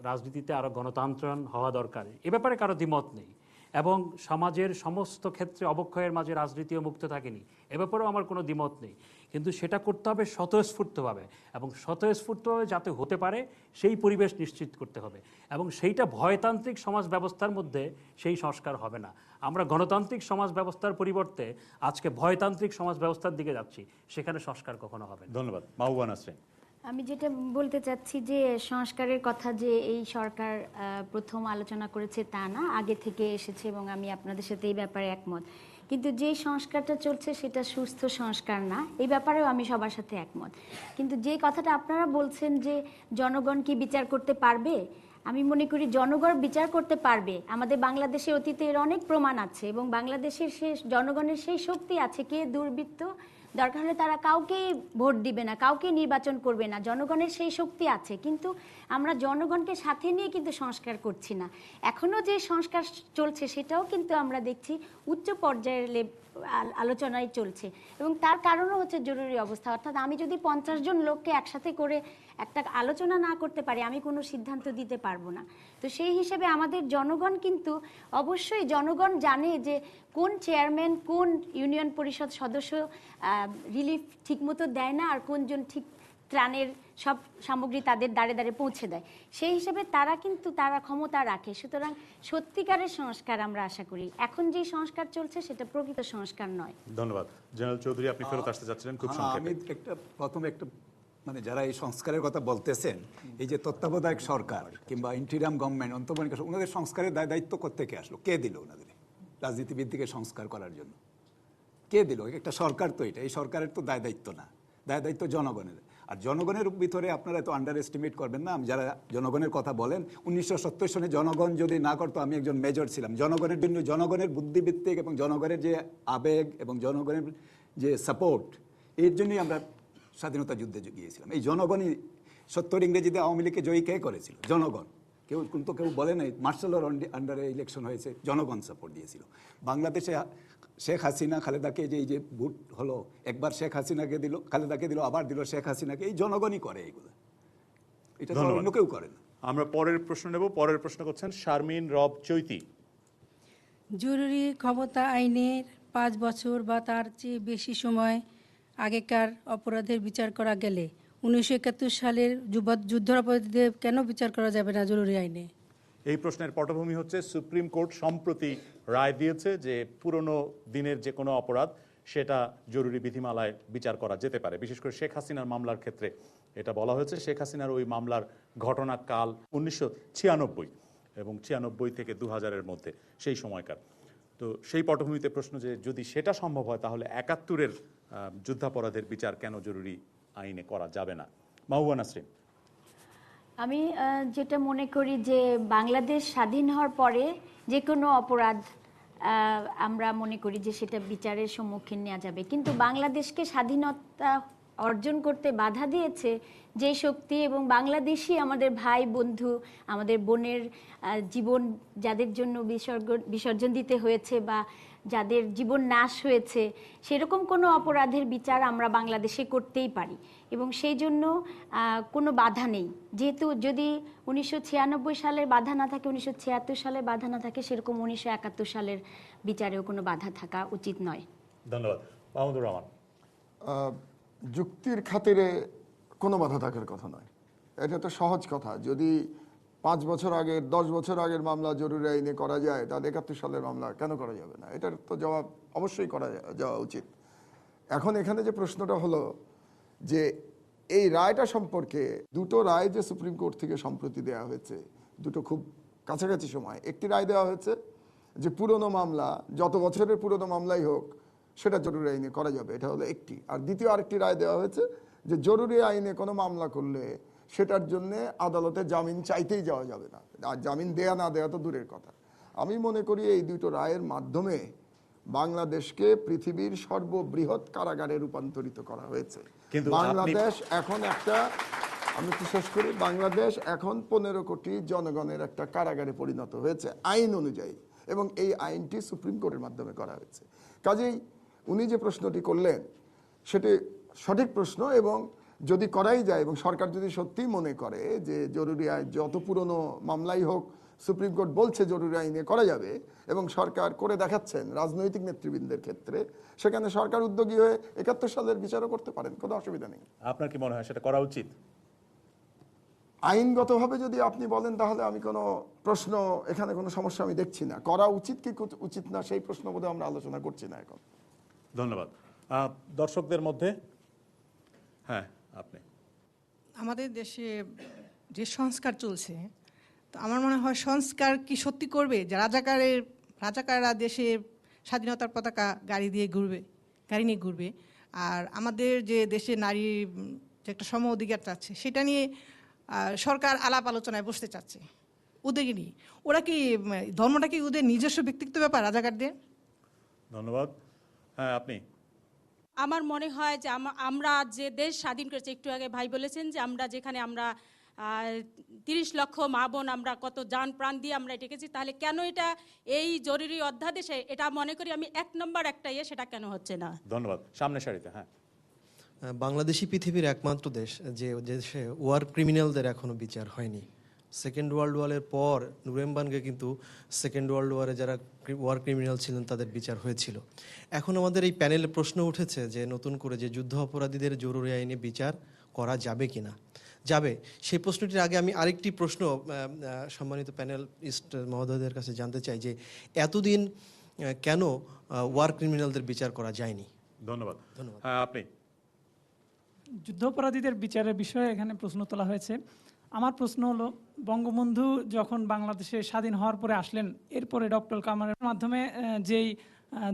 রাজনীতিতে আরও গণতন্ত্র হওয়া দরকার, এ ব্যাপারে কারো দ্বিমত নেই। এবং সমাজের সমস্ত ক্ষেত্রে অবক্ষয়ের মাঝে রাজনীতিও মুক্ত থাকেনি, এ ব্যাপারেও আমার কোনো দ্বিমত নেই। কিন্তু সেটা করতে হবে স্বতঃস্ফূর্তভাবে এবং স্বতঃস্ফূর্তভাবে যাতে হতে পারে সেই পরিবেশ নিশ্চিত করতে হবে এবং সেইটা ভয়তান্ত্রিক সমাজ ব্যবস্থার মধ্যে সেই সংস্কার হবে না। আমরা গণতান্ত্রিক সমাজ ব্যবস্থার পরিবর্তে আজকে ভয়তান্ত্রিক সমাজ ব্যবস্থার দিকে যাচ্ছি, সেখানে সংস্কার কখনো হবে না। ধন্যবাদ। মাহবুবা নাসরিন। আমি যেটা বলতে চাচ্ছি যে সংস্কারের কথা যে এই সরকার প্রথম আলোচনা করেছে তা না, আগে থেকে এসেছে এবং আমি আপনাদের সাথে এই ব্যাপারে একমত। কিন্তু যে সংস্কারটা চলছে সেটা সুস্থ সংস্কার না, এই ব্যাপারেও আমি সবার সাথে একমত। কিন্তু যে কথাটা আপনারা বলছেন যে জনগণ কি বিচার করতে পারবে, আমি মনে করি জনগণ বিচার করতে পারবে। আমাদের বাংলাদেশে অতীতের অনেক প্রমাণ আছে এবং বাংলাদেশের জনগণের সেই শক্তি আছে, কে দুর্বৃত্ত দরকার হলে তারা কাউকেই ভোট দিবে না, কাউকে নির্বাচন করবে না, জনগণের সেই শক্তি আছে। কিন্তু আমরা জনগণকে সাথে নিয়ে কিন্তু সংস্কার করছি না। এখনও যে সংস্কার চলছে সেটাও কিন্তু আমরা দেখছি উচ্চ পর্যায়ের আলোচনায় চলছে এবং তার কারণও হচ্ছে জরুরি অবস্থা। অর্থাৎ আমি যদি 50 জন লোককে একসাথে করে একটা আলোচনা না করতে পারি, আমি কোনো সিদ্ধান্ত দিতে পারবো না। তো সেই হিসেবে আমাদের জনগণ কিন্তু অবশ্যই জনগণ জানে যে কোন চেয়ারম্যান, কোন ইউনিয়ন পরিষদ সদস্য রিলিফ ঠিকমতো দেয় না আর কোনজন ঠিক ত্রাণের সব সামগ্রী তাদের দ্বারে দ্বারে পৌঁছে দেয়, সেই হিসেবে তারা কিন্তু তারা ক্ষমতা রাখে। সুতরাং সত্যিকারের সংস্কার আমরা আশা করি। এখন যে সংস্কার চলছে সেটা প্রকৃত সংস্কার নয়। ধন্যবাদ। জেনারেল চৌধুরী, আপনি ফেরত আসতে চাচ্ছিলেন খুব সংক্ষেপে। আমি প্রথমে একটা মানে যারা এই সংস্কারের কথা বলতেছেন, এই যে তত্ত্বাবধায়ক সরকার কিংবা ইন্টিরিয়াম গভর্নমেন্ট, অন্তর্বর্তীকালীন সরকার, ওনাদের সংস্কারের দায়িত্ব কোত্থেকে আসলো? কে দিল ওনাদের রাজনীতিবিদকে সংস্কার করার জন্য? কে দিল? একটা সরকার তো এটা, এই সরকারের তো দায়িত্ব না, দায়িত্ব জনগণের। আর জনগণের ভিতরে আপনারা তো আন্ডার এস্টিমেট করবেন না। যারা জনগণের কথা বলেন, 1970 সনে জনগণ যদি না করতো, আমি একজন মেজর ছিলাম, জনগণের জন্য জনগণের বুদ্ধিভিত্তিক এবং জনগণের যে আবেগ এবং জনগণের যে সাপোর্ট, এর জন্যই আমরা স্বাধীনতা যুদ্ধে গিয়েছিলাম। এই জনগণই 70 ইংরেজিতে আওয়ামী লীগকে জয়ী কে করেছিল? জনগণ। কেউ বলে নাই মার্শালের আন্ডারে ইলেকশন হয়েছে, জনগণ সাপোর্ট দিয়েছিল। বাংলাদেশে শেখ হাসিনা খালেদাকে যে এই যে ভোট হলো, একবার শেখ হাসিনাকে দিল, খালেদাকে দিল, আবার দিল শেখ হাসিনাকে, এই জনগণই করে এইগুলো, এটা তো অন্য কেউ করে না। আমরা পরের প্রশ্ন নেব। পরের প্রশ্ন করছেন শারমিন রব চৈতি। জরুরি ক্ষমতা আইনের 5 বছর বা তার চেয়ে বেশি সময় আগেকার অপরাধের বিচার করা গেলে 1971 সালের যুদ্ধাপরাধীদের কেন বিচার করা যাবে না জরুরি আইনে? এই প্রশ্নের পটভূমি হচ্ছে সুপ্রিম কোর্ট সম্প্রতি রায় দিয়েছে যে পুরনো দিনের যে কোনো অপরাধ সেটা জরুরি বিধিমালায় বিচার করা যেতে পারে। বিশেষ করে শেখ হাসিনার মামলার ক্ষেত্রে এটা বলা হয়েছে। শেখ হাসিনার ওই মামলার ঘটনাকাল 1996 এবং 96 থেকে 2000-এর মধ্যে, সেই সময়কার। তো সেই পটভূমিতে প্রশ্ন যে যদি সেটা সম্ভব হয় তাহলে 71-এর যুদ্ধাপরাধের বিচার কেন জরুরি আইনে করা যাবে না? মাহবুবা নাসরিন। আমি যেটা মনে করি যে বাংলাদেশ স্বাধীন হওয়ার পরে যে কোনো অপরাধ আমরা মনে করি যে সেটা বিচারের সম্মুখীন নেওয়া যাবে, কিন্তু বাংলাদেশকে স্বাধীনতা অর্জন করতে বাধা দিয়েছে যে শক্তি, এবং বাংলাদেশি আমাদের ভাই বন্ধু, আমাদের বোনের জীবন যাদের জন্য বিসর্জন দিতে হয়েছে বা যাদের জীবন নাশ হয়েছে, সেরকম কোনো অপরাধের বিচার আমরা বাংলাদেশে করতেই পারি এবং সেই জন্য কোনো বাধা নেই। যেহেতু যদি 1996 সালের বাধা না থাকে, 1976 সালের বাধা না থাকে, সেরকম 1971 সালের বিচারেও কোনো বাধা থাকা উচিত নয়। ধন্যবাদ। মাহমুদুর রহমান। যুক্তির খাতিরে কোনো বাধা থাকার কথা নয়, এটা তো সহজ কথা। যদি 5 বছর আগের 10 বছর আগের মামলা জরুরি আইনে করা যায়, তাহলে 71 সালের মামলা কেন করা যাবে না? এটার তো জবাব অবশ্যই করা যাওয়া উচিত। এখন এখানে যে প্রশ্নটা হলো যে এই রায়টা সম্পর্কে, দুটো রায় যে সুপ্রিম কোর্ট থেকে সম্প্রতি দেওয়া হয়েছে, দুটো খুব কাছাকাছি সময়। একটি রায় দেওয়া হয়েছে যে পুরনো মামলা, যত বছরের পুরনো মামলাই হোক, সেটা জরুরি আইনে করা যাবে, এটা হলো একটি। আর দ্বিতীয় আরেকটি রায় দেওয়া হয়েছে যে জরুরি আইনে কোনো মামলা করলে সেটার জন্যে আদালতে জামিন চাইতেই যাওয়া যাবে না, আর জামিন দেয়া না দেয়া তো দূরের কথা। আমি মনে করি এই দুটো রায়ের মাধ্যমে বাংলাদেশকে পৃথিবীর সর্ববৃহৎ কারাগারে রূপান্তরিত করা হয়েছে। বাংলাদেশ এখন একটা, আমি কি শেষ করি, বাংলাদেশ এখন 15 কোটি জনগণের একটা কারাগারে পরিণত হয়েছে আইন অনুযায়ী, এবং এই আইনটি সুপ্রিম কোর্টের মাধ্যমে করা হয়েছে। কাজেই উনি যে প্রশ্নটি করলেন সেটি সঠিক প্রশ্ন, এবং যদি করাই যায় এবং সরকার যদি সত্যিই মনে করে যে জরুরি আইন যত পুরনো মামলাই হোক সুপ্রিম কোর্ট বলছে জরুরি আইনে করা যাবে এবং সরকার করে দেখাচ্ছেন রাজনৈতিক নেতৃবৃন্দের ক্ষেত্রে, সেখানে সরকার উদ্যোগী হয়ে 71 সালের বিচারও করতে পারেন, কোনো অসুবিধা নেই। আপনার কি মনে হয় সেটা করা উচিত? আইনগতভাবে যদি আপনি বলেন তাহলে আমি কোনো প্রশ্ন, এখানে কোনো সমস্যা আমি দেখছি না। করা উচিত কি উচিত না সেই প্রশ্ন বোধহয় আমরা আলোচনা করছি না এখন। ধন্যবাদ। দর্শকদের মধ্যে, হ্যাঁ আপনি। আমাদের দেশে যে সংস্কার চলছে, তো আমার মনে হয় সংস্কার কি সত্যি করবে যে রাজাকাররা দেশে স্বাধীনতার পতাকা গাড়ি নিয়ে ঘুরবে, আর আমাদের যে দেশে নারী যে একটা সম অধিকার চাচ্ছে সেটা নিয়ে সরকার আলাপ আলোচনায় বসতে চাচ্ছে ওদেরকে নিয়ে। ওরা কি ধর্মটা কি ওদের নিজস্ব ব্যক্তিগত ব্যাপার রাজাকারদের? ধন্যবাদ। হ্যাঁ, আপনি। আমার মনে হয় যে আমরা যে দেশ স্বাধীন করেছি, একটু আগে ভাই বলেছেন যে যেখানে আমরা 30 লক্ষ মা বোন আমরা কত জান প্রাণ দিয়ে আমরা টেকেছি, তাহলে কেন এটা এই জরুরি অধ্যাদেশে এটা মনে করি আমি 1 নম্বর একটা সেটা কেন হচ্ছে না? ধন্যবাদ। সামনে সারিতে। হ্যাঁ, বাংলাদেশই পৃথিবীর একমাত্র দেশ যে দেশে ওয়ার ক্রিমিনালদের এখনো বিচার হয়নি। সেকেন্ড ওয়ার্ল্ড ওয়ারের পর নুরেমবার্গে কিন্তু সেকেন্ড ওয়ার্ল্ড ওয়ারে যারা ওয়ার ক্রিমিনাল ছিলেন তাদের বিচার হয়েছিল। এখন আমাদের এই প্যানেলে প্রশ্ন উঠেছে যে নতুন করে যে যুদ্ধ অপরাধীদের জরুরি আইনে বিচার করা যাবে কিনা। যাবে, সেই প্রশ্নটির আগে আমি আরেকটি প্রশ্ন সম্মানিত প্যানেলিস্ট মহোদয়দের কাছে জানতে চাই যে এতদিন কেন ওয়ার ক্রিমিনালদের বিচার করা যায়নি? ধন্যবাদ। হ্যাঁ, আপনি। যুদ্ধাপরাধীদের বিচারের বিষয়ে এখানে প্রশ্ন তোলা হয়েছে। আমার প্রশ্ন হলো, বঙ্গবন্ধু যখন বাংলাদেশে স্বাধীন হওয়ার পরে আসলেন, এরপরে ডক্টর কামালের মাধ্যমে যেই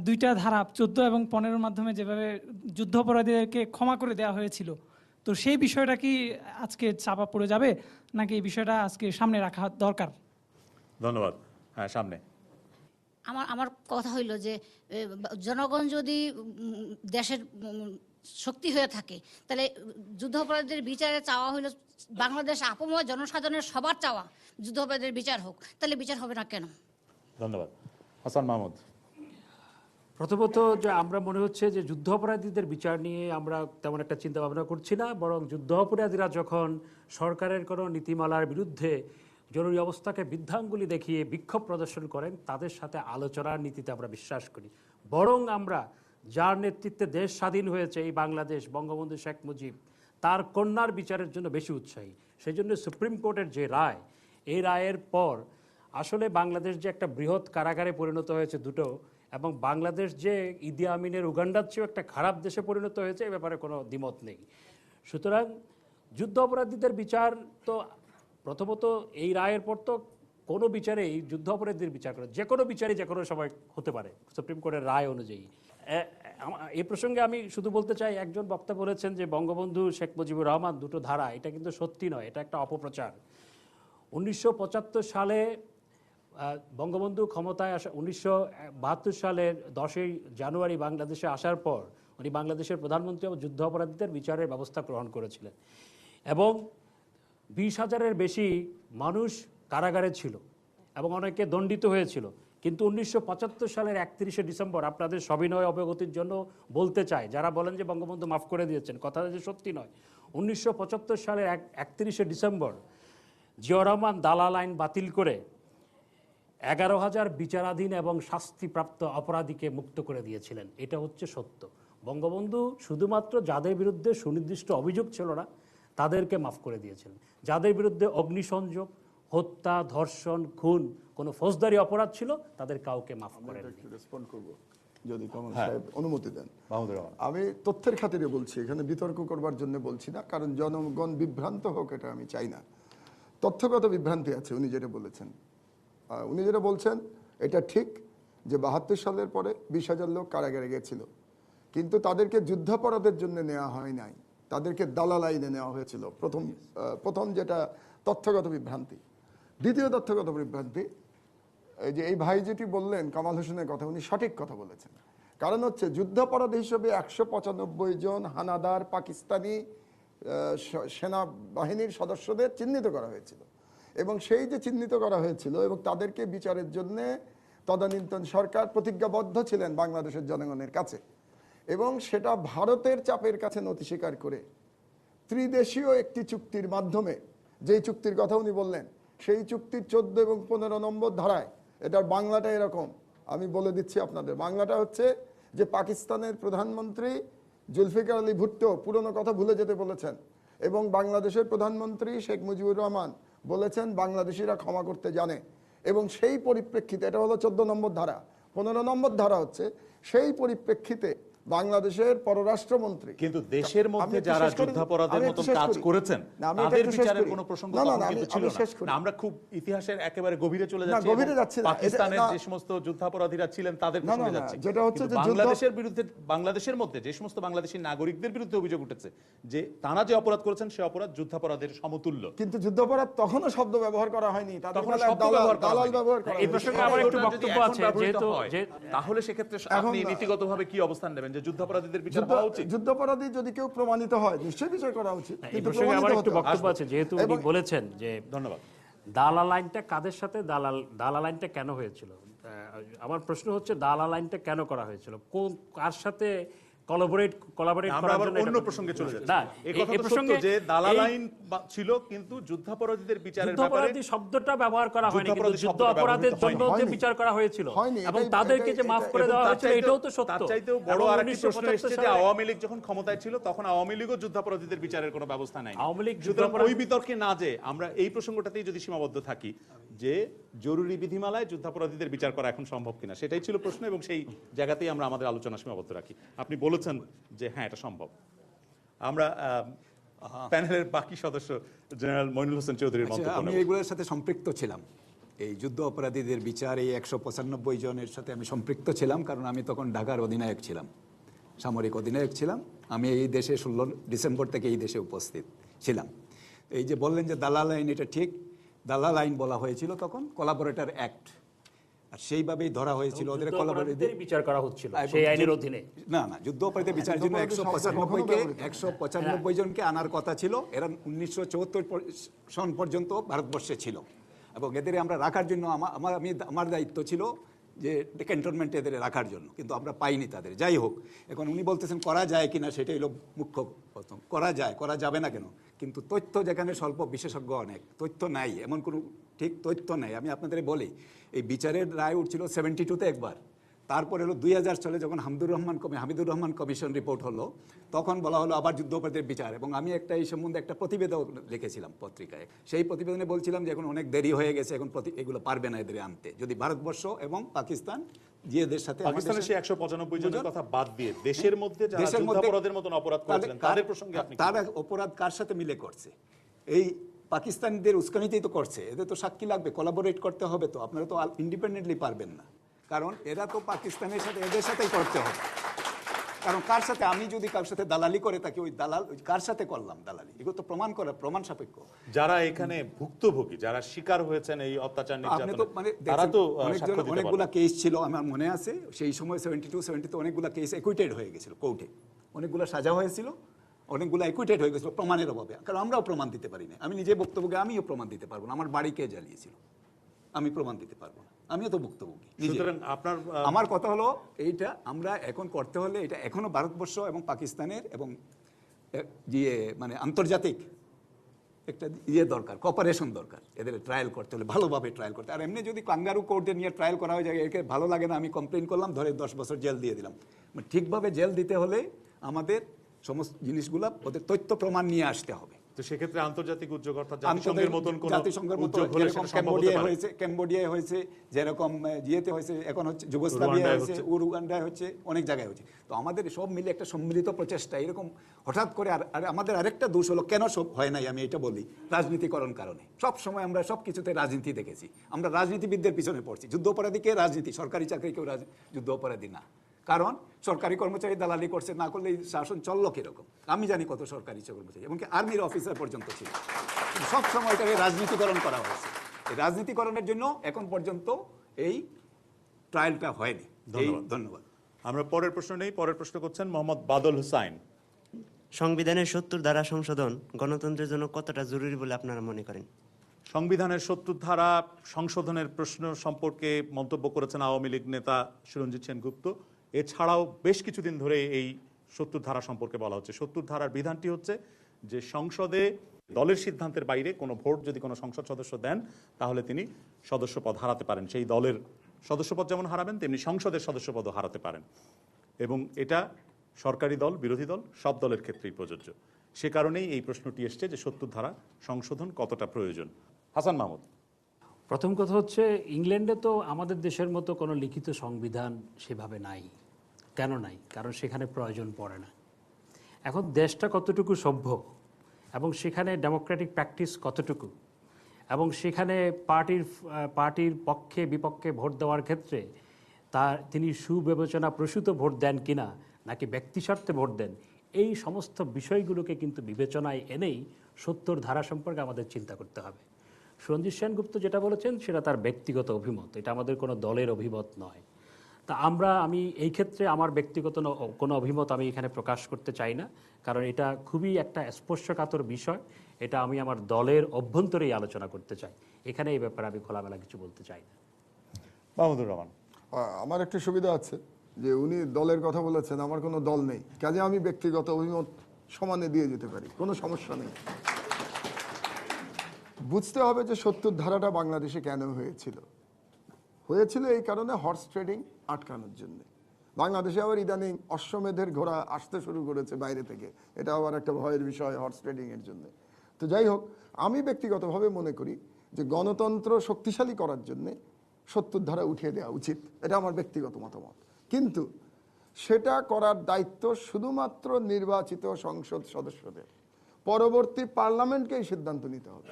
2টা ধারা 14 এবং 15 মাধ্যমে যেভাবে যুদ্ধাপরাধীদেরকে ক্ষমা করে দেওয়া হয়েছিল, তো সেই বিষয়টা কি আজকে চাপা পড়ে যাবে নাকি এই বিষয়টা আজকে সামনে রাখা দরকার? ধন্যবাদ। হ্যাঁ, সামনে। আমার কথা হইল যে জনগণ যদি দেশের শক্তি হয়ে থাকে, তাহলে যুদ্ধাপরাধীদের বিচারে চাওয়া হইল বাংলাদেশ আপময় জনসাধারণের সবার চাওয়া যুদ্ধাপরাধীদের বিচার হোক, তাহলে বিচার হবে না কেন? ধন্যবাদ। হাসান মাহমুদ। প্রথমত যে আমরা মনে হচ্ছে যে যুদ্ধ অপরাধীদের বিচার নিয়ে আমরা তেমন একটা চিন্তা ভাবনা করছি না, বরং যুদ্ধ অপরাধীরা যখন সরকারের কোনো নীতিমালার বিরুদ্ধে জরুরি অবস্থাকে বৃদ্ধাঙ্গুলি দেখিয়ে বিক্ষোভ প্রদর্শন করেন, তাদের সাথে আলোচনার নীতিতে আমরা বিশ্বাস করি। বরং আমরা যার নেতৃত্বে দেশ স্বাধীন হয়েছে এই বাংলাদেশ, বঙ্গবন্ধু শেখ মুজিব, তার কন্যার বিচারের জন্য বেশি উৎসাহী। সেই জন্য সুপ্রিম কোর্টের যে রায়, এই রায়ের পর আসলে বাংলাদেশ যে একটা বৃহৎ কারাগারে পরিণত হয়েছে দুটো, এবং বাংলাদেশ যে ইদি আমিনের উগান্ডার চেয়েও একটা খারাপ দেশে পরিণত হয়েছে, এ ব্যাপারে কোনো দ্বিমত নেই। সুতরাং যুদ্ধ অপরাধীদের বিচার তো প্রথমত এই রায়ের পর তো কোনো বিচারেই যুদ্ধ অপরাধীদের বিচার করে যে কোনো বিচারই যে কোনো সময় হতে পারে সুপ্রিম কোর্টের রায় অনুযায়ী। এই প্রসঙ্গে আমি শুধু বলতে চাই, একজন বক্তা বলেছেন যে বঙ্গবন্ধু শেখ মুজিবুর রহমান 2টো ধারা, এটা কিন্তু সত্যি নয়, এটা একটা অপপ্রচার। 1975 সালে বঙ্গবন্ধু ক্ষমতায় আসা, 1972 সালের 10ই জানুয়ারি বাংলাদেশে আসার পর উনি বাংলাদেশের প্রধানমন্ত্রী এবং যুদ্ধ অপরাধীদের বিচারের ব্যবস্থা গ্রহণ করেছিলেন, এবং 20,000-এর বেশি মানুষ কারাগারে ছিল এবং অনেকে দণ্ডিত হয়েছিল। কিন্তু 1975 সালের 31শে ডিসেম্বর, আপনাদের সবিনয় অবগতির জন্য বলতে চাই, যারা বলেন যে বঙ্গবন্ধু মাফ করে দিয়েছেন, কথাটা যে সত্যি নয়। 1975 সালের 31শে ডিসেম্বর জিয়াউর রহমান দালাল আইন বাতিল করে 11,000 বিচারাধীন এবং শাস্তিপ্রাপ্ত অপরাধীকে মুক্ত করে দিয়েছিলেন। এটা হচ্ছে সত্য। বঙ্গবন্ধু শুধুমাত্র যাদের বিরুদ্ধে সুনির্দিষ্ট অভিযোগ ছিল না তাদেরকে মাফ করে দিয়েছিলেন। যাদের বিরুদ্ধে অগ্নিসংযোগ, হত্যা, ধর্ষণ, খুন, কোনো ফৌজদারি অপরাধ ছিল, তাদের কাউকে মাফ করেন। রেসপন্ড করব যদি কামাল সাহেব অনুমতি দেন। আমি তথ্যের খাতিরে বলছি, এখানে বিতর্ক করবার জন্য বলছি না, কারণ জনগণ বিভ্রান্ত হোক এটা আমি চাই না। তথ্যগত বিভ্রান্তি আছে। উনি যেটা বলছেন এটা ঠিক যে 72 সালের পরে 20,000 লোক কারাগারে গেছিল, কিন্তু তাদেরকে যুদ্ধাপরাধের জন্য নেওয়া হয় নাই, তাদেরকে দালাল আইনে নেওয়া হয়েছিল। প্রথম যেটা তথ্যগত বিভ্রান্তি। দ্বিতীয় তথ্যগত বিভ্রান্তি, এই যে এই ভাই যেটি বললেন কামাল হোসেনের কথা, উনি সঠিক কথা বলেছেন। কারণ হচ্ছে যুদ্ধাপরাধী হিসেবে 195 জন হানাদার পাকিস্তানি সেনাবাহিনীর সদস্যদের চিহ্নিত করা হয়েছিল, এবং সেই যে চিহ্নিত করা হয়েছিল এবং তাদেরকে বিচারের জন্য তদানীন্তন সরকার প্রতিজ্ঞাবদ্ধ ছিলেন বাংলাদেশের জনগণের কাছে, এবং সেটা ভারতের চাপের কাছে নথি স্বীকার করে ত্রিদেশীয় একটি চুক্তির মাধ্যমে, যেই চুক্তির কথা উনি বললেন, সেই চুক্তির 14 এবং 15 নম্বর ধারায়, এটার বাংলাটা এরকম, আমি বলে দিচ্ছি আপনাদের। বাংলাটা হচ্ছে যে পাকিস্তানের প্রধানমন্ত্রী জুলফিকার আলী ভুট্টো পুরনো কথা ভুলে যেতে বলেছেন, এবং বাংলাদেশের প্রধানমন্ত্রী শেখ মুজিবুর রহমান বলেছেন বাংলাদেশিরা ক্ষমা করতে জানে, এবং সেই পরিপ্রেক্ষিতে, এটা হলো 14 নম্বর ধারা, 15 নম্বর ধারা হচ্ছে সেই পরিপ্রেক্ষিতে বাংলাদেশের পররাষ্ট্রমন্ত্রী। কিন্তু দেশের মধ্যে যারা যুদ্ধাপরাধের মতন কাজ করেছেন তাদের বিচারের কোনো প্রসঙ্গ তখন কিন্তু ছিল না। আমরা খুব ইতিহাসের একেবারে গভীরে চলে যাচ্ছি, পাকিস্তানের যে সমস্ত যুদ্ধাপরাধীরা ছিলেন তাদের প্রসঙ্গে যাচ্ছি। যেটা হচ্ছে যে বাংলাদেশের বিরুদ্ধে, বাংলাদেশের মধ্যে যে সমস্ত বাংলাদেশী নাগরিকদের বিরুদ্ধে অভিযোগ উঠেছে যে তারা যে অপরাধ করেছেন সে অপরাধ যুদ্ধাপরাধের সমতুল্য। কিন্তু যুদ্ধাপরাধ তখনও শব্দ ব্যবহার করা হয়নি, তখন শব্দ ব্যবহার করা হয়নি। এই প্রসঙ্গে আমার একটু বক্তব্য আছে, যেহেতু তাহলে সেক্ষেত্রে আপনি নীতিগতভাবে কি অবস্থান নেবেন যে যুদ্ধাপরাধীদের বিচার হওয়া উচিত? যুদ্ধাপরাধী যদি কেউ প্রমাণিত হয় নিশ্চয়ই বিচার করা উচিত। এই প্রসঙ্গে আমার একটু বক্তব্য আছে, যেহেতু উনি বলেছেন যে ধন্যবাদ, দালাল আইনটা কাদের সাথে, দালাল আইনটা কেন হয়েছিল? আমার প্রশ্ন হচ্ছে দালাল আইনটা কেন করা হয়েছিল, কোন কার সাথে কোলাবোরেট আমরা আবার অন্য প্রসঙ্গে চলে যাচ্ছি। না, এই কথা তো সত্য যে দালাল আইন ছিল, কিন্তু যুদ্ধাপরাধীদের বিচারের ব্যাপারে যুদ্ধাপরাধী শব্দটা ব্যবহার করা হয়নি, কিন্তু যুদ্ধ অপরাধের জন্য যে বিচার করা হয়েছিল এবং তাদেরকে যে মাফ করে দেওয়া হয়েছিল এটাও তো সত্য। তার চাইতেও বড় আরেকটি প্রশ্ন এসেছে যে আওয়ামী লীগ যখন ক্ষমতায় ছিল তখন আওয়ামী লীগও যুদ্ধাপরাধীদের বিচারের কোনো ব্যবস্থা নাই। আওয়ামী লীগ ওই বিতর্কে না যে আমরা এই প্রসঙ্গটাতেই যদি সীমাবদ্ধ থাকি যে জরুরি বিধিমালায় যুদ্ধাপরাধীদের বিচার করা এখন সম্ভব কিনা, সেটাই ছিল প্রশ্ন এবং সেই জায়গাতেই আমরা আমাদের আলোচনা সীমাবদ্ধ রাখি। আপনি বলেছেন যে হ্যাঁ এটা সম্ভব। আমরা প্যানেলের বাকি সদস্য জেনারেল মইনুল হোসেন চৌধুরীর মন্তব্য। আমি এগুলোর সাথে সম্পৃক্ত ছিলাম, এই যুদ্ধ অপরাধীদের বিচার এই 195 জনের সাথে আমি সম্পৃক্ত ছিলাম, কারণ আমি তখন ঢাকার অধিনায়ক ছিলাম, সামরিক অধিনায়ক ছিলাম। আমি এই দেশে 16 ডিসেম্বর থেকে এই দেশে উপস্থিত ছিলাম। এই যে বললেন যে দালাল আইন, এটা ঠিক, দালাল আইন বলা হয়েছিল তখন, কোলাবোরেটর অ্যাক্ট, আর সেইভাবেই ধরা হয়েছিল ওদের কোলাবোরেটরদের বিচার করা হচ্ছিল সেই আইনের অধীনে। না না, যুদ্ধ অপরাধীদের বিচারের জন্য 195 জনকে আনার কথা ছিল। এরা 1974 সন পর্যন্ত ভারতবর্ষে ছিল এবং এদের আমরা রাখার জন্য আমার দায়িত্ব ছিল যে ক্যান্টনমেন্টে এদের রাখার জন্য, কিন্তু আমরা পাইনি তাদের। যাই হোক, এখন উনি বলতেছেন করা যায় কিনা, সেটাই হলো মুখ্য প্রথম। করা যায়, করা যাবে না কেন, কিন্তু তথ্য যেখানে স্বল্প, বিশেষজ্ঞ অনেক, তথ্য নাই, এমন কোনো ঠিক তথ্য নাই। আমি আপনাদের বলি, এই বিচারের রায় উঠছিল 72-তে একবার, তারপরে হলো 2000 সালে যখন হামিদুর রহমান কমিশন রিপোর্ট হলো, তখন বলা হলো আবার যুদ্ধ অপরাধের বিচার। এবং আমি এই সম্বন্ধে একটা প্রতিবেদন লিখেছিলাম পত্রিকায়। সেই প্রতিবেদনে বলছিলাম যে এখন অনেক দেরি হয়ে গেছে, এখন এগুলো পারবে না এদের আনতে, যদি ভারতবর্ষ এবং পাকিস্তান যে এদের সাথে, পাকিস্তানের সেই 195 জনের কথা বাদ দিয়ে দেশের মধ্যে যারা যুদ্ধাপরাধের মতন অপরাধ করেছিলেন তাদের প্রসঙ্গে আপনি, তারা অপরাধ কার সাথে মিলে করছে? এই পাকিস্তানিদের উস্কানিতেই তো করছে। এদের তো সাক্ষী লাগবে, কোলাবোরেট করতে হবে। তো আপনারা তো ইন্ডিপেন্ডেন্টলি পারবেন না, কারণ এরা তো পাকিস্তানের সাথে, এদের সাথেই করতে হবে। কারণ কার সাথে, আমি যদি কার সাথে দালালি করে থাকি, ওই দালাল কার সাথে করলাম দালালি, এগুলো তো প্রমাণ করা, প্রমাণ সাপেক্ষ। যারা এখানে ভুক্তভোগী, যারা শিকার হয়েছেন এই অত্যাচার নির্যাতনের, তারা তো অনেকগুলা কেস ছিল, আমার মনে আছে সেই সময় 72-70 অনেকগুলা কেস একুইটেড হয়ে গেছিল কোর্টে, অনেকগুলো সাজা হয়েছিল, অনেকগুলো একুইটেড হয়ে গেছিল প্রমাণের অভাবে। কারণ আমরাও প্রমাণ দিতে পারি না, আমি নিজে বক্তব্যকে আমিও প্রমাণ দিতে পারবো না, আমার বাড়ি কে জ্বালিয়েছিল আমি প্রমাণ দিতে পারবো না, আমিও তো ভুক্তভোগী। আমার কথা হলো এইটা আমরা এখন করতে হলে, এটা এখনো ভারতবর্ষ এবং পাকিস্তানের এবং মানে আন্তর্জাতিক একটা দরকার, কপারেশন দরকার, এদের ট্রায়াল করতে হলে, ভালোভাবে ট্রায়াল করতে। আর এমনি যদি কাঙ্গারু কোর্টে নিয়ে ট্রায়াল করা হয়ে যায়, একে ভালো লাগে না, আমি কমপ্লেন করলাম, ধরে 10 বছর জেল দিয়ে দিলাম। ঠিকভাবে জেল দিতে হলে আমাদের সমস্ত জিনিসগুলা, ওদের তথ্য প্রমাণ নিয়ে আসতে হবে। তো সেক্ষেত্রে আন্তর্জাতিক উদ্যোগ, অর্থাৎ জাতিসংঘের মতন কোন উদ্যোগ হলে যেরকম ক্যাম্বোডিয়ায় হয়েছে, যেরকম জিয়েতে হয়েছে, এখন হচ্ছে যুগোস্লাভিয়ায় হয়েছে, উরুগান্ডায় হচ্ছে, অনেক জায়গায় হচ্ছে। তো আমাদের সব মিলে একটা সম্মিলিত প্রচেষ্টা, এরকম হঠাৎ করে। আর আমাদের আরেকটা দোষ হলো, কেন সব হয় নাই আমি এটা বলি, রাজনীতিকরণ কারণে। সব সময় আমরা সব কিছুতে রাজনীতি দেখেছি, আমরা রাজনীতিবিদদের পিছনে পড়ছি। যুদ্ধ অপরাধীকে রাজনীতি, সরকারি চাকরি কেউ যুদ্ধ অপরাধী না, কারণ সরকারি কর্মচারী দালালি করছে, না করলে এই শাসন চললো কিরকম। আমি জানি কত সরকারি কর্মচারী, এমনকি আর্মির অফিসার পর্যন্ত ছিল। সব সময় এটাকে রাজনীতিকরণ করা হয়েছে। এই রাজনীতিকরণের জন্য এখন পর্যন্ত এই ট্রায়ালটা হয়নি। ধন্যবাদ। আমরা পরের প্রশ্ন নেই। পরের প্রশ্ন করছেন মোহাম্মদ বাদল হুসাইন। সংবিধানের 70 ধারা সংশোধন গণতন্ত্রের জন্য কতটা জরুরি বলে আপনারা মনে করেন? সংবিধানের 70 ধারা সংশোধনের প্রশ্ন সম্পর্কে মন্তব্য করেছেন আওয়ামী লীগ নেতা সুরঞ্জিত সেনগুপ্ত। এছাড়াও বেশ কিছুদিন ধরে এই 70 ধারা সম্পর্কে বলা হচ্ছে। 70 ধারার বিধানটি হচ্ছে যে সংসদে দলের সিদ্ধান্তের বাইরে কোনো ভোট যদি কোনো সংসদ সদস্য দেন, তাহলে তিনি সদস্যপদ হারাতে পারেন। সেই দলের সদস্যপদ যেমন হারাবেন, তেমনি সংসদের সদস্যপদও হারাতে পারেন। এবং এটা সরকারি দল, বিরোধী দল, সব দলের ক্ষেত্রেই প্রযোজ্য। সে কারণেই এই প্রশ্নটি এসছে যে 70 ধারা সংশোধন কতটা প্রয়োজন। হাসান মাহমুদ। প্রথম কথা হচ্ছে, ইংল্যান্ডে তো আমাদের দেশের মতো কোনো লিখিত সংবিধান সেভাবে নাই। কেন নাই? কারণ সেখানে প্রয়োজন পড়ে না। এখন দেশটা কতটুকু সভ্য এবং সেখানে ডেমোক্রেটিক প্র্যাকটিস কতটুকু, এবং সেখানে পার্টির পক্ষে বিপক্ষে ভোট দেওয়ার ক্ষেত্রে তিনি সুবিবেচনা প্রসূত ভোট দেন কিনা নাকি ব্যক্তি স্বার্থে ভোট দেন, এই সমস্ত বিষয়গুলোকে কিন্তু বিবেচনায় এনেই ৭০ ধারা সম্পর্কে আমাদের চিন্তা করতে হবে। সঞ্জিত সেনগুপ্ত যেটা বলেছেন সেটা তার ব্যক্তিগত অভিমত, এটা আমাদের কোনো দলের অভিমত নয়। তা আমি এই ক্ষেত্রে আমার ব্যক্তিগত কোনো অভিমত আমি এখানে প্রকাশ করতে চাই না, কারণ এটা খুবই একটা স্পর্শকাতর বিষয়। এটা আমি আমার দলের অভ্যন্তরেই আলোচনা করতে চাই, এখানে এই ব্যাপারে আমি খোলামেলা কিছু বলতে চাই না। মাহমুদুর রহমান, আমার একটা সুবিধা আছে যে উনি দলের কথা বলেছেন, আমার কোনো দল নেই, কাজে আমি ব্যক্তিগত অভিমত সমানে দিয়ে যেতে পারি, কোনো সমস্যা নেই। বুঝতে হবে যে ৭০ ধারাটা বাংলাদেশে কেন হয়েছিল এই কারণে হর্স ট্রেডিং আটকানোর জন্য। বাংলাদেশে আবার ইদানিং অশ্বমেধের ঘোড়া আসতে শুরু করেছে বাইরে থেকে, এটা আবার একটা ভয়ের বিষয় হর্স ট্রেডিং এর জন্য। তো যাই হোক, আমি ব্যক্তিগতভাবে মনে করি যে গণতন্ত্র শক্তিশালী করার জন্যে ৭০ ধারা উঠিয়ে দেওয়া উচিত, এটা আমার ব্যক্তিগত মতামত। কিন্তু সেটা করার দায়িত্ব শুধুমাত্র নির্বাচিত সংসদ সদস্যদের, পরবর্তী পার্লামেন্টকেই সিদ্ধান্ত নিতে হবে।